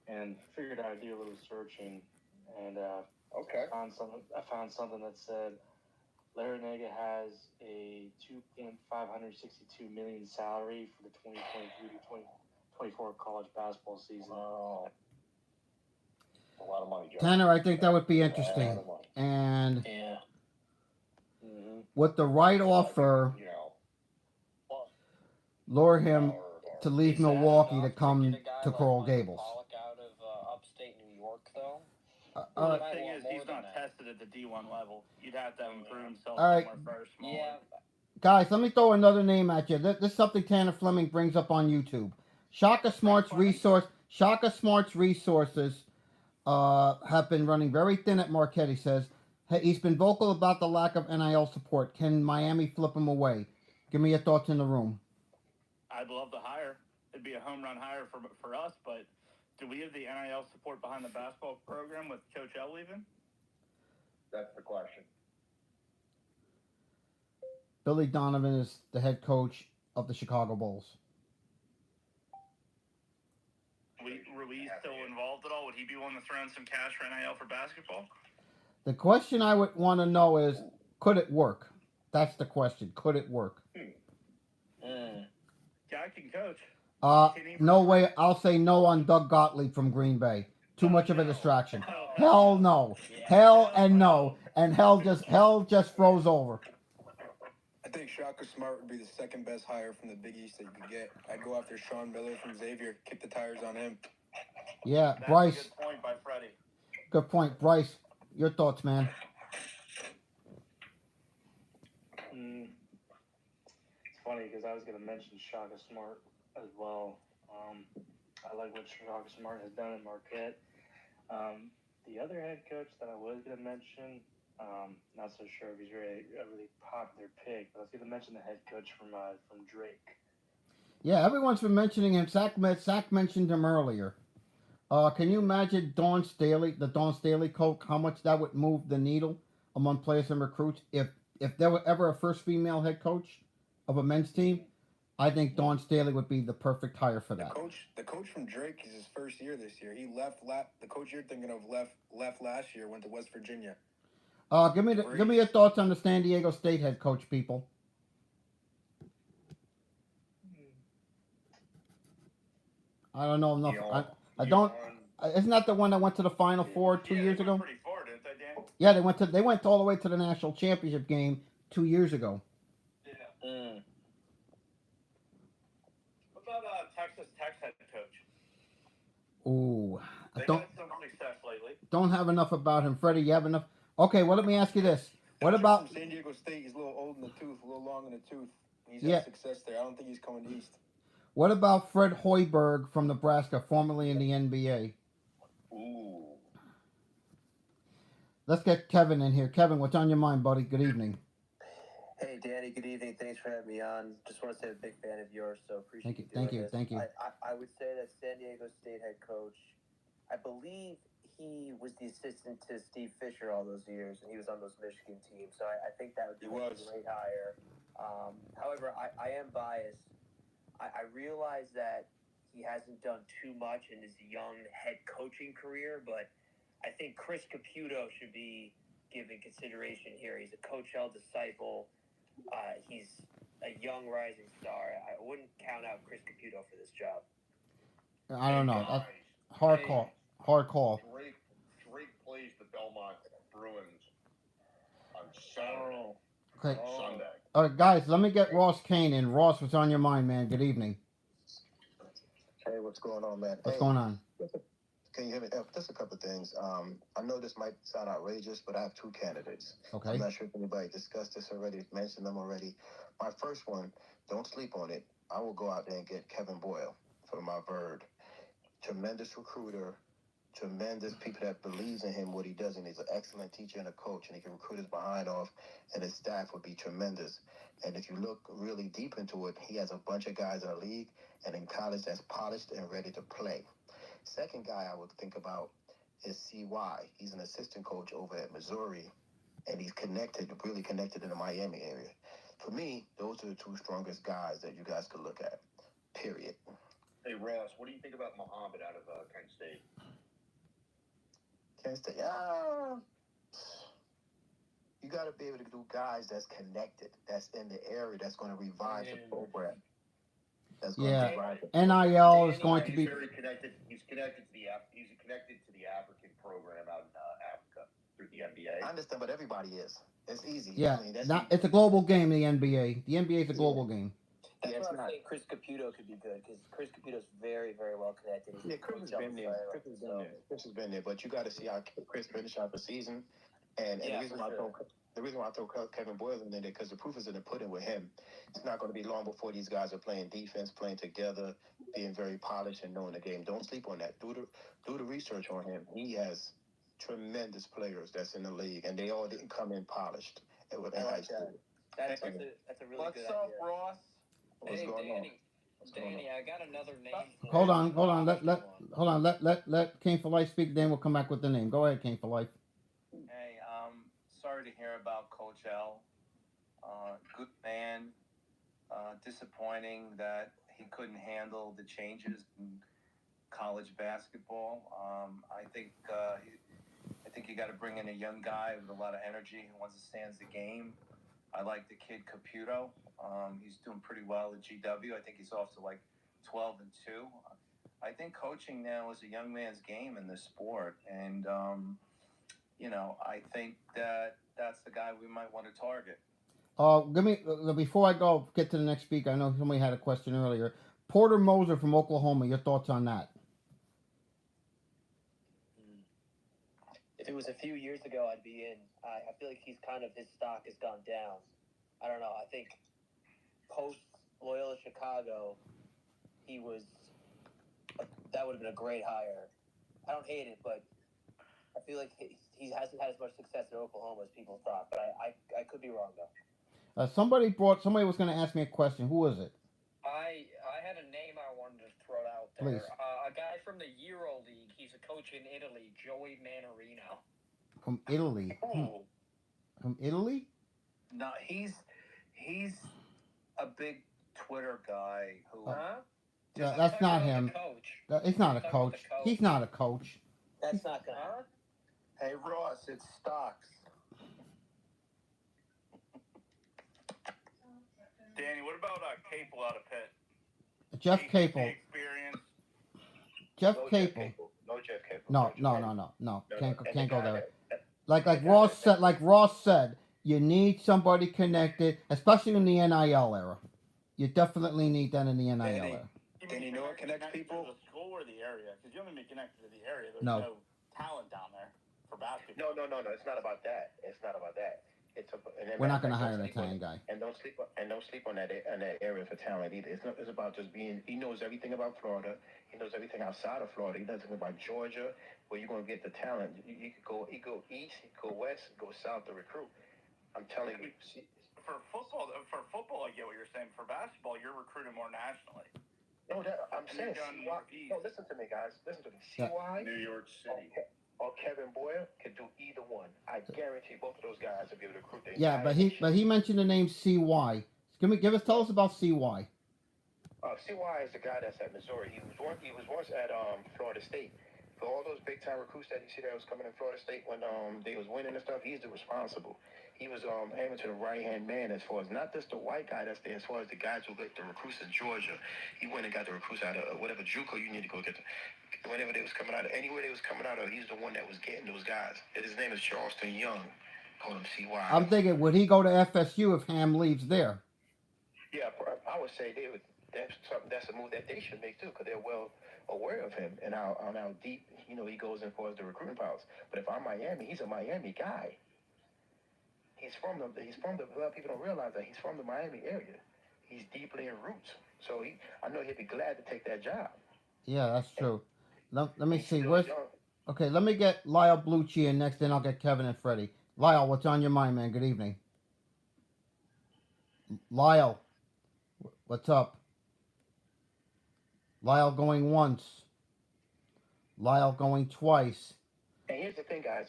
and figured I'd do a little searching, and Okay. I found something that said Larranaga has a $2.562 million salary for the 2023 to 2024 college basketball season. Wow. A lot of money, Joe. Tanner, I think that would be interesting. And with the right offer, lure him to leave Milwaukee to come to Coral Gables. Pollock out of upstate New York, though. The thing is, he's not tested at the D1 level. You'd have to improve himself All right. somewhere first. Yeah. Guys, let me throw another name at you. This is something Tanner Fleming brings up on YouTube. Shaka Smart's resources have been running very thin at Marquette, he says. He's been vocal about the lack of NIL support. Can Miami flip him away? Give me your thoughts in the room. I'd love to hire. It'd be a home run hire for us, but do we have the NIL support behind the basketball program with Coach L leaving? That's the question. Billy Donovan is the head coach of the Chicago Bulls. Were we still involved at all? Would he be willing to throw in some cash for NIL for basketball? The question I would want to know is, could it work? That's the question. Could it work? Guy can coach. No way. I'll say no on Doug Gottlieb from Green Bay. Too much of a distraction. Hell no. Hell and no. And hell just froze over. I think Shaka Smart would be the second best hire from the Big East that you could get. I'd go after Sean Miller from Xavier, kick the tires on him. Yeah, That's Bryce. a good point by Freddie. Good point, Bryce. Your thoughts, man? It's funny because I was going to mention Shaka Smart as well. I like what Shaka Smart has done at Marquette. The other head coach that I was going to mention, not so sure if he's a really popular pick, but I was going to mention the head coach from Drake. Yeah, everyone's been mentioning him. Zach mentioned him earlier. Can you imagine the Dawn Staley coach, how much that would move the needle among players and recruits? If there were ever a first female head coach of a men's team, I think Dawn Staley would be the perfect hire for that. The coach from Drake is his first year this year. He left. The coach you're thinking of left last year. Went to West Virginia. Give me your thoughts on the San Diego State head coach, people. I don't know enough. I don't. Isn't that the one that went to the Final Four 2 years ago? Pretty far, didn't they, Dan? Yeah, they went all the way to the national championship game 2 years ago. Yeah. What about Texas Tech head coach? Ooh, They had some success lately. Don't have enough about him, Freddie. You have enough? Okay, well, let me ask you this. What about San Diego State? He's a little old in the tooth, a little long in the tooth. He's Yeah. had success there. I don't think he's coming east. What about Fred Hoiberg from Nebraska, formerly in the NBA? Ooh. Let's get Kevin in here. Kevin, what's on your mind, buddy? Good evening. Hey, Danny. Good evening. Thanks for having me on. Just want to say I'm a big fan of yours, so appreciate Thank you. you doing Thank you. this. Thank you. I would say that San Diego State head coach, I believe he was the assistant to Steve Fisher all those years, and he was on those Michigan teams. So I think that would be a great hire. However, I am biased. I realize that he hasn't done too much in his young head coaching career, but I think Chris Caputo should be given consideration here. He's a Coachell disciple. He's a young rising star. I wouldn't count out Chris Caputo for this job. I don't know. Guys, Hard call. Hard call. Drake plays the Belmont Bruins on Saturday. Okay. Sunday. All right, guys, let me get Ross Kane in. Ross, what's on your mind, man? Good evening. Hey, what's going on, man? What's going on? Can you hear me? Just a couple of things. I know this might sound outrageous, but I have two candidates. Okay. I'm not sure if anybody discussed this already, mentioned them already. My first one, don't sleep on it. I will go out there and get Kevin Boyle for my bird. Tremendous recruiter, tremendous people that believes in him, what he does, and he's an excellent teacher and a coach, and he can recruit his behind off, and his staff would be tremendous. And if you look really deep into it, he has a bunch of guys in the league and in college that's polished and ready to play. Second guy I would think about is CY. He's an assistant coach over at Missouri, and he's really connected in the Miami area. For me, those are the two strongest guys that you guys could look at, period. Hey, Ross, what do you think about Muhammad out of Kent State? Kent State, you got to be able to do guys that's connected, that's in the area, that's going to revive the program. Yeah, NIL is going to be. He's very connected. He's connected to the African program out in Africa through the NBA. I understand, but everybody is. It's easy. Yeah, I mean, it's a global game. The NBA. The NBA is a global game. That's what I'm saying. Chris Caputo could be good because Chris Caputo's very, very well connected. Chris has been there. Chris has been there, but you got to see how Chris finished out the season. And the reason why I throw Kevin Boyle in there because the proof is in the pudding with him. It's not going to be long before these guys are playing defense, playing together, being very polished and knowing the game. Don't sleep on that. Do the research on him. He has tremendous players that's in the league, and they all didn't come in polished. With high school. That's a really good What's idea. up, Ross? What's going on? Danny, I got another name. Hold on. Let King for Life speak. Then we'll come back with the name. Go ahead, King for Life. Hey, sorry to hear about Coach L. Good man. Disappointing that he couldn't handle the changes in college basketball. I think you got to bring in a young guy with a lot of energy who understands the game. I like the kid Caputo. He's doing pretty well at GW. I think he's off to like 12-2. I think coaching now is a young man's game in this sport, and I think that's the guy we might want to target. Give me before I go get to the next speaker. I know somebody had a question earlier. Porter Moser from Oklahoma. Your thoughts on that? If it was a few years ago, I'd be in. I feel like his stock has gone down. I don't know. I think post Loyola Chicago, that would have been a great hire. I don't hate it, but I feel like he hasn't had as much success in Oklahoma as people thought. But I could be wrong though. Somebody was going to ask me a question. Who is it? I had a name I wanted to throw out there. Please. A guy from the Euro League. He's a coach in Italy, Joey Manarino. From Italy. From Italy? No, he's a big Twitter guy who. No, that's not him. It's not a coach. He's not a coach. That's not gonna happen. Hey, Ross, it's stocks. Danny, what about Capel out of Pitt? Jeff Capel. Experience. Jeff Capel. No Jeff Capel. No. Can't go there. Like Ross said, you need somebody connected, especially in the NIL era. You definitely need that in the NIL era. Danny, you know what connects people? To the school or the area? Because you only be connected to the area. There's No talent down there for basketball. No. It's not about that. and then We're matter not of going to fact, hire don't an sleep on Italian it, guy. and don't sleep on that area for talent either. It's about just being. He knows everything about Florida. He knows everything outside of Florida. He knows everything about Georgia, where you're going to get the talent. You could go. You go east, you go west, go south to recruit. I'm telling you. For football, I get what you're saying. For basketball, you're recruiting more nationally. No, I'm saying CY. No, listen to me, guys. Listen to me. CY, New York City, or Kevin Boyle could do either one. I guarantee both of those guys will be able to recruit the Yeah, entire nation. but he mentioned the name CY. Tell us about CY. CY is the guy that's at Missouri. He was once at Florida State. For all those big time recruits that you see that was coming in Florida State when they was winning and stuff, he's the responsible. He was aiming to the right hand man as far as not just the white guy that's there, as far as the guys who get the recruits in Georgia. He went and got the recruits out of whatever JUCO you need to go get. Whenever they was coming out of anywhere they was coming out of, he's the one that was getting those guys. And his name is Charleston Young. Call him CY. I'm thinking, would he go to FSU if Ham leaves there? Yeah, I would say that's a move that they should make too, because they're well aware of him and how deep he goes in for the recruiting powers. But if I'm Miami, he's a Miami guy. He's from the. A lot of people don't realize that he's from the Miami area. He's deeply in roots, so I know he'd be glad to take that job. Yeah, that's true. Let me see. Still young. Okay, let me get Lyle Blucci in next, then I'll get Kevin and Freddie. Lyle, what's on your mind, man? Good evening. Lyle, what's up? Lyle going once. Lyle going twice. And here's the thing, guys.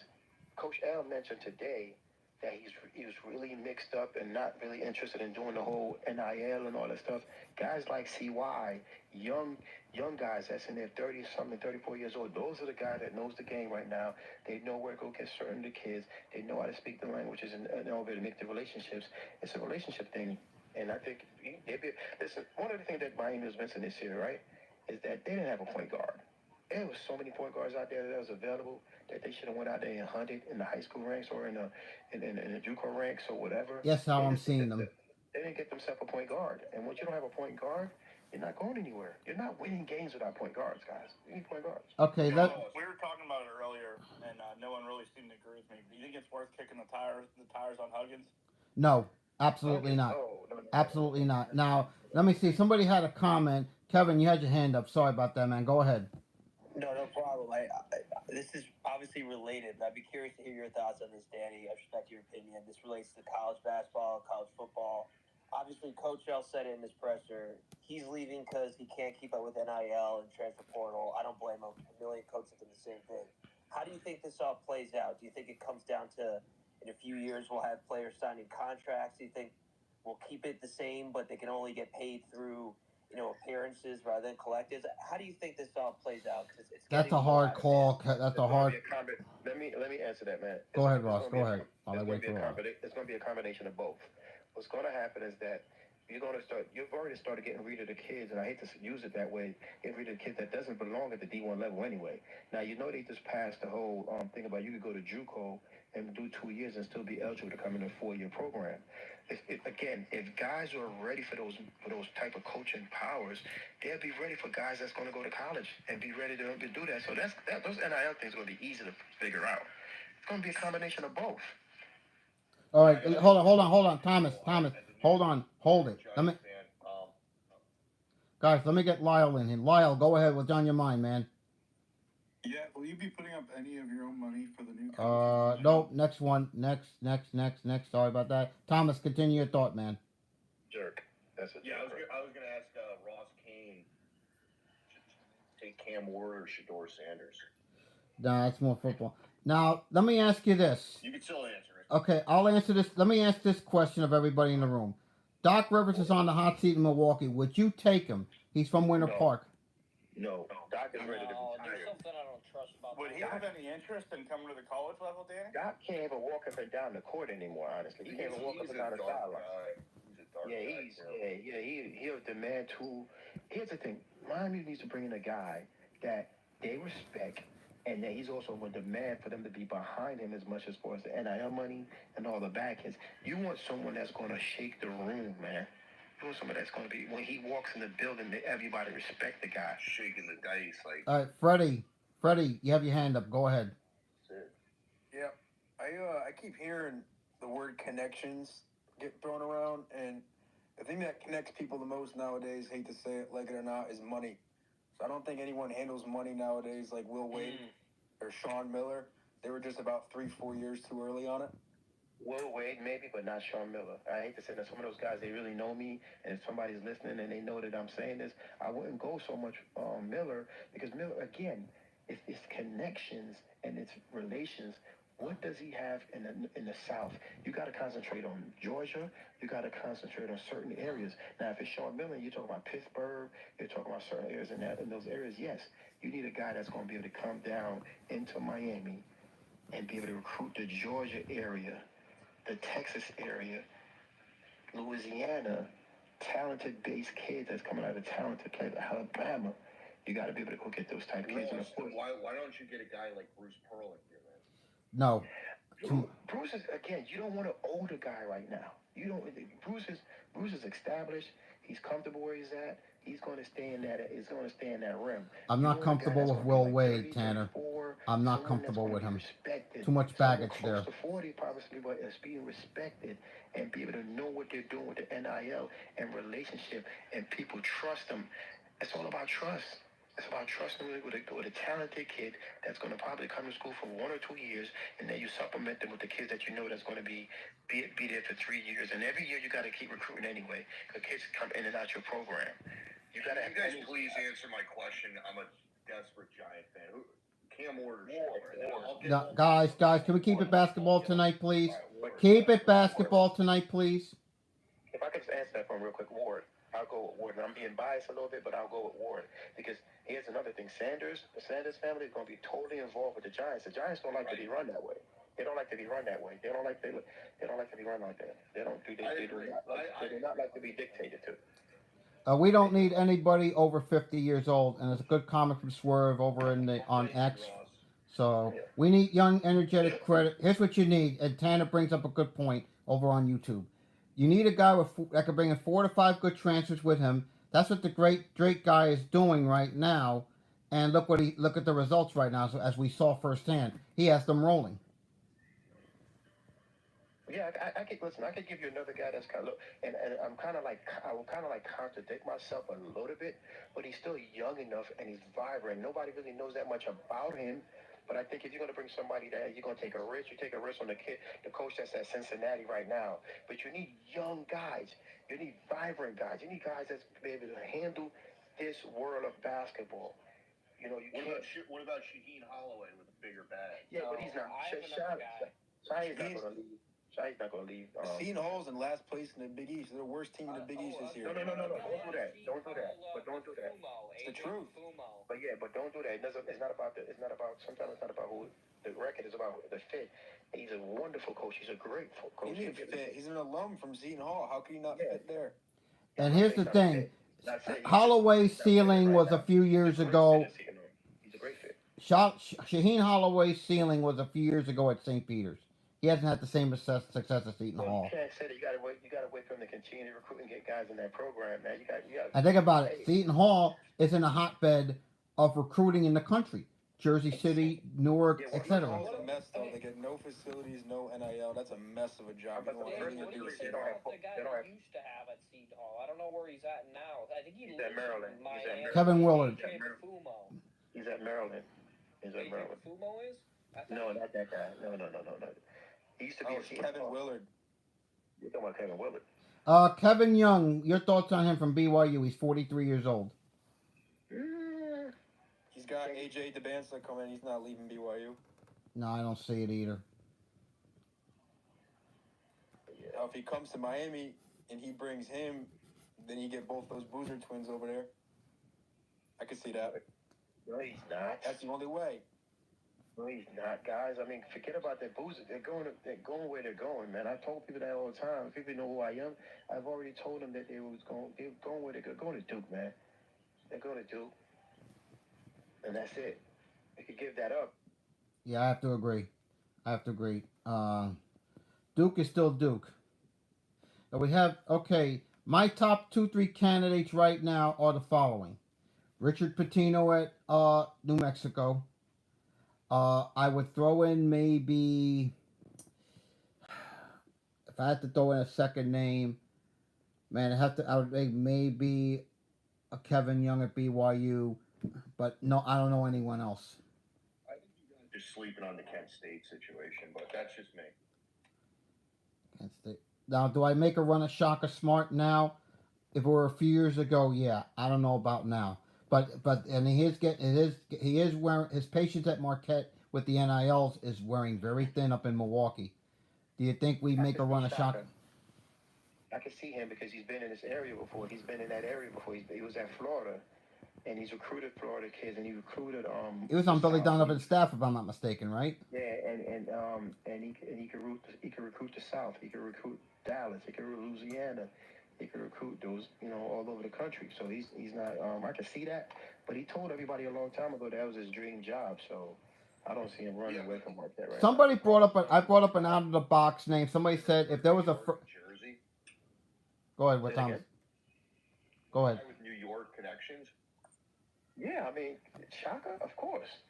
Coach L mentioned today that he was really mixed up and not really interested in doing the whole NIL and all that stuff. Guys like CY, young guys that's in their 30-something, 34 years old, those are the guys that knows the game right now. They know where to go get certain the kids. They know how to speak the languages and know where to make the relationships. It's a relationship thing. And I think, listen, one of the things that Miami was missing this year, right, is that they didn't have a point guard. There was so many point guards out there that was available that they should have went out there and hunted in the high school ranks or in the JUCO ranks or whatever. Yes, how I'm seeing them. They didn't get themselves a point guard, and once you don't have a point guard, you're not going anywhere. You're not winning games without point guards, guys. You need point guards. Okay, we were talking about it earlier, and no one really seemed to agree with me. Do you think it's worth kicking the tires on Huggins? No, absolutely not. No. Absolutely not. Now, let me see. Somebody had a comment. Kevin, you had your hand up. Sorry about that, man. Go ahead. No problem. This is obviously related, but I'd be curious to hear your thoughts on this, Danny. I respect your opinion. This relates to college basketball, college football. Obviously, Coach L said it in his presser. He's leaving because he can't keep up with NIL and transfer portal. I don't blame him. A million coaches do the same thing. How do you think this all plays out? Do you think it comes down to in a few years we'll have players signing contracts? Do you think we'll keep it the same, but they can only get paid through appearances rather than collectives? How do you think this all plays out? That's a hard call. That's a hard. Let me answer that, man. Go ahead, Ross. Go ahead. It's going to be a combination of both. What's going to happen is that you've already started getting rid of the kids, and I hate to use it that way, getting rid of the kids that doesn't belong at the D1 level anyway. Now, they just passed the whole thing about you could go to JUCO and do 2 years and still be eligible to come in a 4-year program. If guys are ready for those type of coaching powers, they'll be ready for guys that's going to go to college and be ready to do that. So those NIL things are going to be easy to figure out. It's going to be a combination of both. All right, hold on, Thomas, hold it. Guys, let me get Lyle in here. Lyle, go ahead. What's on your mind, man? Yeah, will you be putting up any of your own money for the new coach? Nope. Next one. Next. Sorry about that. Thomas, continue your thought, man. Jerk. That's a jerk. I was going to ask Ross Kane to take Cam Ward or Shador Sanders. Nah, that's more football. Now, let me ask you this. You can still answer it. Okay, I'll answer this. Let me ask this question of everybody in the room. Doc Rivers is on the hot seat in Milwaukee. Would you take him? He's from Winter Park. No. Doc is ready to retire. There's something I don't trust about Would he have any interest in coming to the college level, Danny? Doc can't even walk up and down the court anymore, honestly. He can't even walk up and down the sideline. He'll demand to. Here's the thing. Miami needs to bring in a guy that they respect, and that he's also going to demand for them to be behind him as much as far as the NIL money and all the back ends. You want someone that's going to shake the room, man. You want someone that's going to be, when he walks in the building, that everybody respect the guy. Shaking the dice. All right, Freddie, you have your hand up. Go ahead. Yeah, I keep hearing the word connections get thrown around, and the thing that connects people the most nowadays, hate to say it, like it or not, is money. So I don't think anyone handles money nowadays like Will Wade or Sean Miller. They were just about 3-4 years too early on it. Will Wade, maybe, but not Sean Miller. I hate to say that some of those guys, they really know me, and if somebody's listening and they know that I'm saying this, I wouldn't go so much Miller, because Miller, again, it's connections and it's relations. What does he have in the South? You got to concentrate on Georgia. You got to concentrate on certain areas. Now, if it's Sean Miller, you're talking about Pittsburgh. You're talking about certain areas in those areas. Yes, you need a guy that's going to be able to come down into Miami and be able to recruit the Georgia area, the Texas area, Louisiana, talented base kids that's coming out of talented place, Alabama. You got to be able to go get those type of kids. And of course, why don't you get a guy like Bruce Pearl in here, man? No. Bruce is, again, you don't want an older guy right now. You don't. Bruce is established. He's comfortable where he's at. He's going to stay in that. He's going to stay in that rim. I'm not comfortable with Will Wade, Tanner. I'm not comfortable with him. Too much baggage there. Close to 40, probably, but it's being respected and be able to know what they're doing with the NIL and relationship, and people trust them. It's all about trust. It's about trusting with a talented kid that's going to probably come to school for 1 or 2 years, and then you supplement them with the kids that you know that's going to be there for 3 years. And every year you got to keep recruiting anyway, because kids come in and out your program. You got to. You guys, please answer my question. I'm a desperate Giant fan. Cam Orders. No, guys, can we keep it basketball tonight, please? Keep it basketball tonight, please. If I could just answer that for him real quick, Ward. I'll go with Ward. And I'm being biased a little bit, but I'll go with Ward. Because here's another thing. The Sanders family is going to be totally involved with the Giants. The Giants don't like to be run that way. They don't like to be run that way. They don't like to be run like that. They do not like to be dictated to. We don't need anybody over 50 years old, and there's a good comic from Swerve over on X. So we need young, energetic credit. Here's what you need, and Tanner brings up a good point over on YouTube. You need a guy that can bring in 4 to 5 good transfers with him. That's what the great Drake guy is doing right now, and look at the results right now. So as we saw firsthand, he has them rolling. Yeah, I could listen. I could give you another guy that's kind of, and I will kind of like contradict myself a little bit, but he's still young enough and he's vibrant. Nobody really knows that much about him. But I think if you're going to bring somebody that you're going to take a risk, you take a risk on the coach that's at Cincinnati right now. But you need young guys. You need vibrant guys. You need guys that's be able to handle this world of basketball. You know, What about Shaheen Holloway with a bigger bag? Yeah, but he's not. Shaheen's not going to leave. Shaheen's not going to leave. Seton Hall's in last place in the Big East. They're the worst team in the Big East this year. No. Don't do that. But don't do that. It's the truth. But yeah, but don't do that. It's not about. Sometimes it's not about who the record is about. The fit. He's a wonderful coach. He's a great coach. He's an alum from Seton Hall. How can he not fit there? And here's the thing: Holloway's ceiling was a few years ago. He's a great fit. Shaheen Holloway's ceiling was a few years ago at St. Peter's. He hasn't had the same success at Seton Hall. You can't say that. You gotta wait for him to continue to recruit and get guys in that program, man. You got. And think about it. Seton Hall is in a hotbed of recruiting in the country. Jersey City, Newark, etc. It's a mess, though. They get no facilities, no NIL. That's a mess of a job. What do you think about the guy that used to have at Seton Hall? I don't know where he's at now. I think he's at Maryland. Kevin Willard. He's at Maryland. Fumo is? No, not that guy. No. He used to be Kevin Willard. You're talking about Kevin Willard. Kevin Young, your thoughts on him from BYU? He's 43 years old. He's got AJ DeBanza coming. He's not leaving BYU. No, I don't see it either. Now, if he comes to Miami and he brings him, then you get both those Boozer twins over there. I could see that. No, he's not. That's the only way. No, he's not, guys. I mean, forget about that Boozer. They're going where they're going, man. I told people that all the time. People know who I am. I've already told them that they're going where they're going to Duke, man. They're going to Duke. And that's it. They could give that up. Yeah, I have to agree. Duke is still Duke. And we have, my top 2-3 candidates right now are the following. Richard Pitino at New Mexico. I would throw in maybe if I had to throw in a second name, man, I would make maybe a Kevin Young at BYU, but no, I don't know anyone else. I think you guys are just sleeping on the Kent State situation, but that's just me. Kent State. Now, do I make a run at Shaka Smart now? If it were a few years ago, yeah, I don't know about now. But and he is wearing his patience at Marquette with the NILs is wearing very thin up in Milwaukee. Do you think we make a run at Shaka? I can see him because he's been in this area before. He's been in that area before. He was at Florida, and he's recruited Florida kids, and he recruited He was on Billy Donovan's staff, if I'm not mistaken, right? Yeah, and he can recruit the South. He can recruit Dallas. He can recruit Louisiana. He can recruit those, all over the country. So he's not. I can see that, but he told everybody a long time ago that was his dream job. So I don't see him running away from like that right Somebody now. I brought up an out of the box name. Somebody said if there was a Jersey. Go ahead, what Thomas? Go ahead. With New York connections. Yeah, I mean Shaka, of course.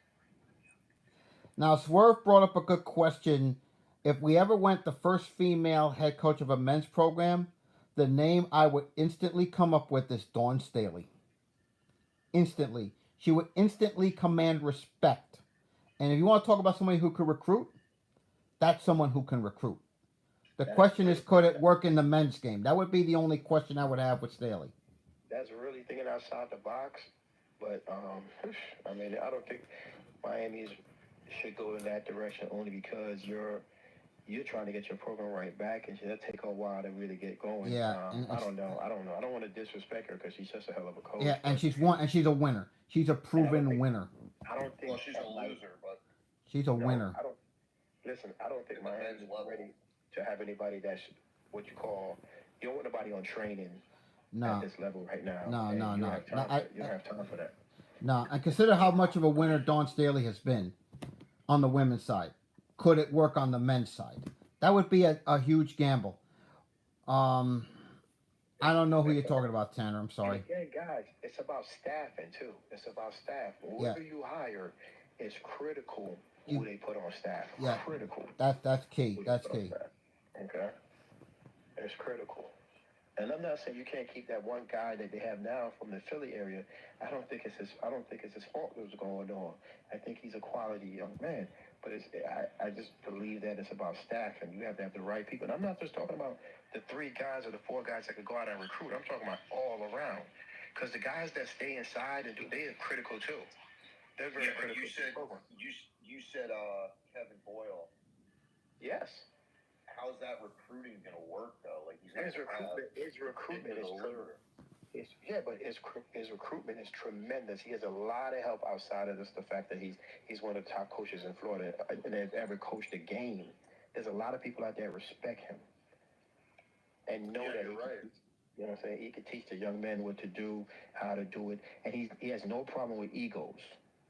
Now Swerve brought up a good question. If we ever went the first female head coach of a men's program, the name I would instantly come up with is Dawn Staley. Instantly. She would instantly command respect. And if you want to talk about somebody who could recruit, that's someone who can recruit. The question is, could it work in the men's game? That would be the only question I would have with Staley. That's really thinking outside the box. But, I mean, I don't think Miami should go in that direction only because you're trying to get your program right back, and it'll take a while to really get going. Yeah, I don't know. I don't want to disrespect her because she's just a hell of a coach. Yeah, and she's a winner. She's a proven winner. I don't think she's a loser, but she's a winner. I don't think Miami's ready to have anybody that's what you call. You don't want nobody on training at this level right now. No. You don't have time for that. No, and consider how much of a winner Dawn Staley has been on the women's side. Could it work on the men's side? That would be a huge gamble. I don't know who you're talking about, Tanner. I'm sorry. And again, guys, it's about staffing too. It's about staff. Whoever you hire is critical. Who they put on staff. Yeah, critical. That's key. That's key. Okay, it's critical. And I'm not saying you can't keep that one guy that they have now from the Philly area. I don't think it's his fault what's going on. I think he's a quality young man. But I just believe that it's about staffing. You have to have the right people. And I'm not just talking about the 3 guys or the 4 guys that could go out and recruit. I'm talking about all around. Because the guys that stay inside and they are critical too. They're very critical. You said Kevin Boyle. Yes. How's that recruiting gonna work though? Like his recruitment is tremendous. He has a lot of help outside of just the fact that he's one of the top coaches in Florida and has ever coached a game. There's a lot of people out there respect him and know that you're right. You know what I'm saying? He can teach the young men what to do, how to do it, and he has no problem with egos.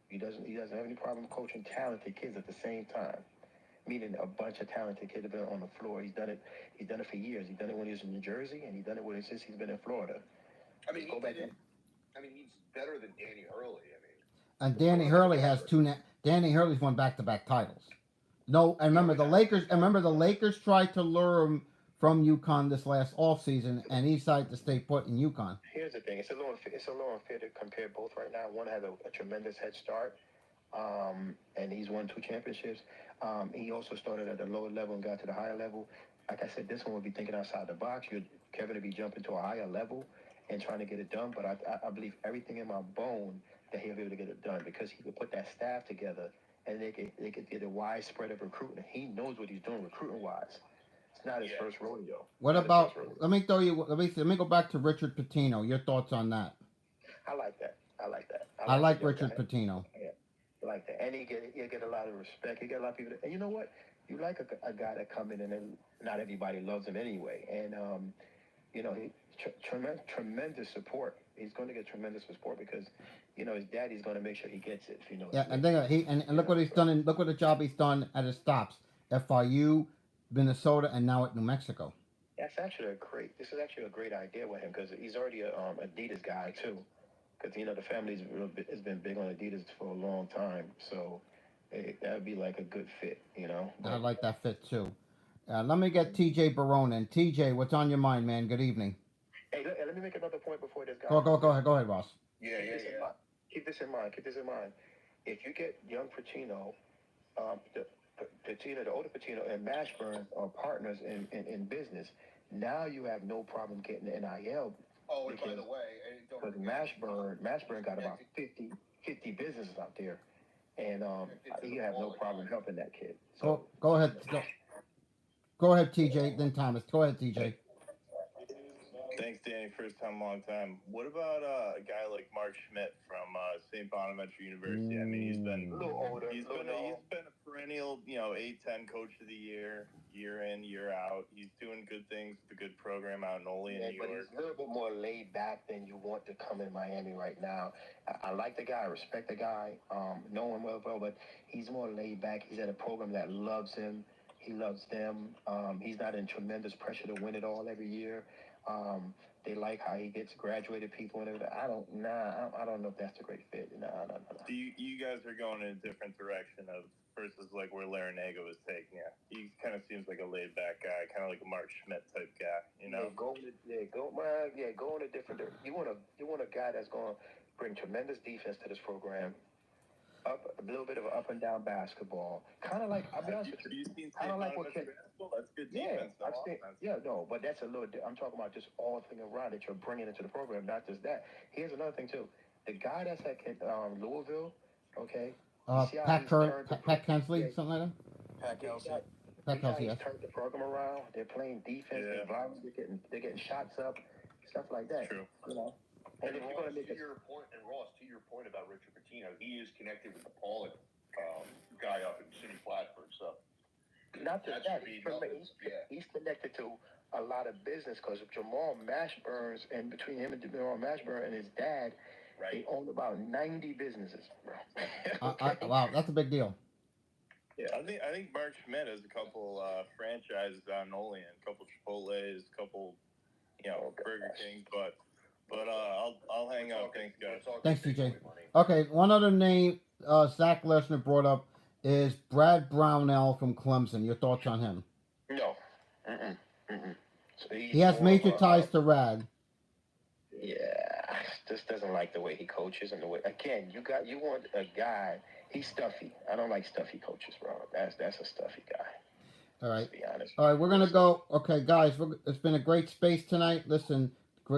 He doesn't have any problem coaching talented kids at the same time. Meaning a bunch of talented kids have been on the floor. He's done it for years. He's done it when he was in New Jersey, and he's done it since he's been in Florida. I mean, he's better than Danny Hurley. And Danny Hurley has Danny Hurley's won back-to-back titles. No, and remember the Lakers tried to lure him from UConn this last offseason, and he decided to stay put in UConn. Here's the thing: it's a little unfair to compare both right now. One has a tremendous head start, and he's won 2 championships. He also started at the lower level and got to the higher level. Like I said, this one will be thinking outside the box. Kevin will be jumping to a higher level and trying to get it done. But I believe everything in my bone that he'll be able to get it done because he could put that staff together and they could get a wide spread of recruiting. He knows what he's doing recruiting wise. It's not his first rodeo. What about? Let me go back to Richard Pitino. Your thoughts on that? I like that. I like Richard Pitino. Yeah, I like that, and he get a lot of respect. He get a lot of people. And you know what? You like a guy that come in and then not everybody loves him anyway. And tremendous support. He's going to get tremendous support because his daddy's going to make sure he gets it. Yeah, and then look what he's done. And look what the job he's done at his stops: FIU, Minnesota, and now at New Mexico. This is actually a great idea with him because he's already a Adidas guy too. Because the family's has been big on Adidas for a long time, so that would be like a good fit. I like that fit too. Let me get TJ Barone in. TJ, what's on your mind, man? Good evening. Hey, let me make another point before this guy. Go ahead, Ross. Keep this in mind. Keep this in mind. If you get young Pacino, the older Pacino and Mashburn are partners in business. Now you have no problem getting the NIL. Oh, and by the way, because Mashburn got about 50 businesses out there, and you have no problem helping that kid. So go ahead. Go ahead, TJ. Then Thomas. Go ahead, TJ. Thanks, Danny. First time, long time. What about a guy like Mark Schmidt from St. Bonaventure University? I mean, he's been a little older. He's been a perennial, 8-10 coach of the year in, year out. He's doing good things with a good program out in Ole in New York. But he's a little bit more laid back than you want to come in Miami right now. I like the guy. I respect the guy. Know him well, but he's more laid back. He's at a program that loves him. He loves them. He's not in tremendous pressure to win it all every year. They like how he gets graduated people and everything. I don't know if that's a great fit. No. So you guys are going in a different direction of versus like where Larranaga was taking it. He kind of seems like a laid back guy, kind of like a Mark Schmidt type guy, Go in a different direction. You want a guy that's going to bring tremendous defense to this program. Up a little bit of up and down basketball, kind of like I'll be honest with you, kind of like what basketball. That's good defense. But that's a little. I'm talking about just all thing around that you're bringing into the program, not just that. Here's another thing too. The guy that's at Louisville, okay. Pat Kensley, something like that. Pat Kelsey. Pat Kelsey, yes. Turned the program around. They're playing defense. They're getting shots up, stuff like that. True. And if you're going to make Ross, to your point about Richard Pitino, he is connected with the Pollock guy up in City Plattsburgh. So not just that, he's connected to a lot of business because Jamal Mashburn and between him and Jamal Mashburn and his dad, they own about 90 businesses, bro. Wow, that's a big deal. Yeah, I think Mark Schmidt has a couple franchises on Olean, a couple Chipotle's, a couple Burger Kings, but I'll hang up. Thanks, guys. Thanks, TJ. Okay, one other name Zach Lesnar brought up is Brad Brownell from Clemson. Your thoughts on him? No. So he has major ties to Rad. Yeah, just doesn't like the way he coaches and the way. Again, you want a guy. He's stuffy. I don't like stuffy coaches, bro. That's a stuffy guy. All right. To be honest. All right, we're gonna go. Okay, guys, it's been a great space tonight. Listen.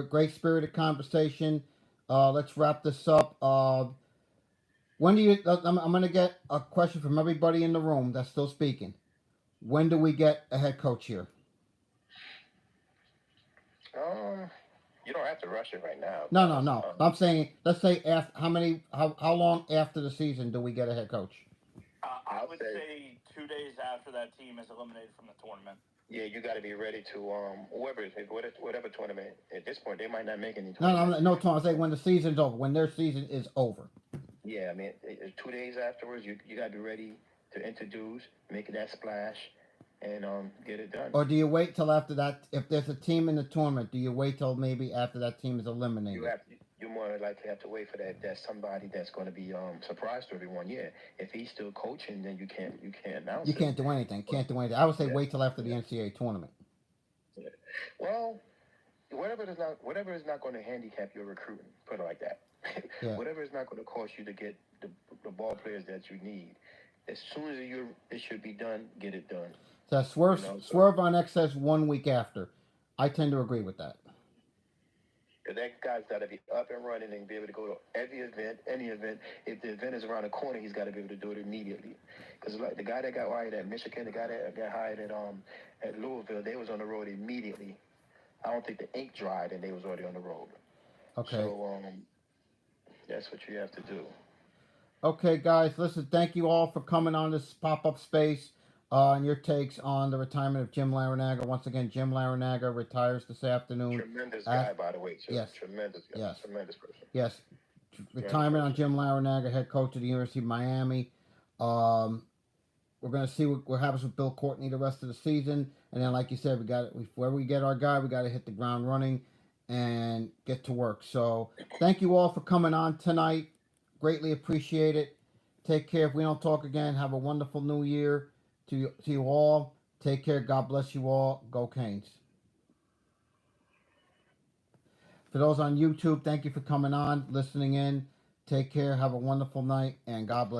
Great spirited conversation. Let's wrap this up. When do you? I'm going to get a question from everybody in the room that's still speaking. When do we get a head coach here? You don't have to rush it right now. No. I'm saying, let's say how long after the season do we get a head coach? I would say 2 days after that team is eliminated from the tournament. Yeah, you got to be ready to whatever tournament. At this point, they might not make any. No, Tom. I say when the season's over, when their season is over. Yeah, I mean, 2 days afterwards, you got to be ready to introduce, make that splash, and get it done. Or do you wait till after that? If there's a team in the tournament, do you wait till maybe after that team is eliminated? You more likely have to wait for that somebody that's going to be surprised to everyone. Yeah, if he's still coaching, then you can't announce. You can't do anything. I would say wait till after the NCAA tournament. Yeah. Well, whatever is not going to handicap your recruiting, put it like that. Yeah. Whatever is not going to cost you to get the ball players that you need. As soon as it should be done, get it done. So swerve on excess 1 week after. I tend to agree with that. Because that guy's got to be up and running and be able to go to any event. If the event is around the corner, he's got to be able to do it immediately. Because like the guy that got hired at Michigan, the guy that got hired at Louisville, they was on the road immediately. I don't think the ink dried and they was already on the road. Okay. So that's what you have to do. Okay, guys, listen, thank you all for coming on this pop-up space and your takes on the retirement of Jim Larranaga. Once again, Jim Larranaga retires this afternoon. Tremendous guy, by the way, too. Yes. Tremendous guy. Yes. Tremendous person. Yes. Retirement on Jim Larranaga, head coach of the University of Miami. We're going to see what happens with Bill Courtney the rest of the season. And then, like you said, wherever we get our guy, we got to hit the ground running and get to work. So thank you all for coming on tonight. Greatly appreciate it. Take care. If we don't talk again, have a wonderful new year to you all. Take care. God bless you all. Go Canes. For those on YouTube, thank you for coming on, listening in. Take care. Have a wonderful night, and God bless.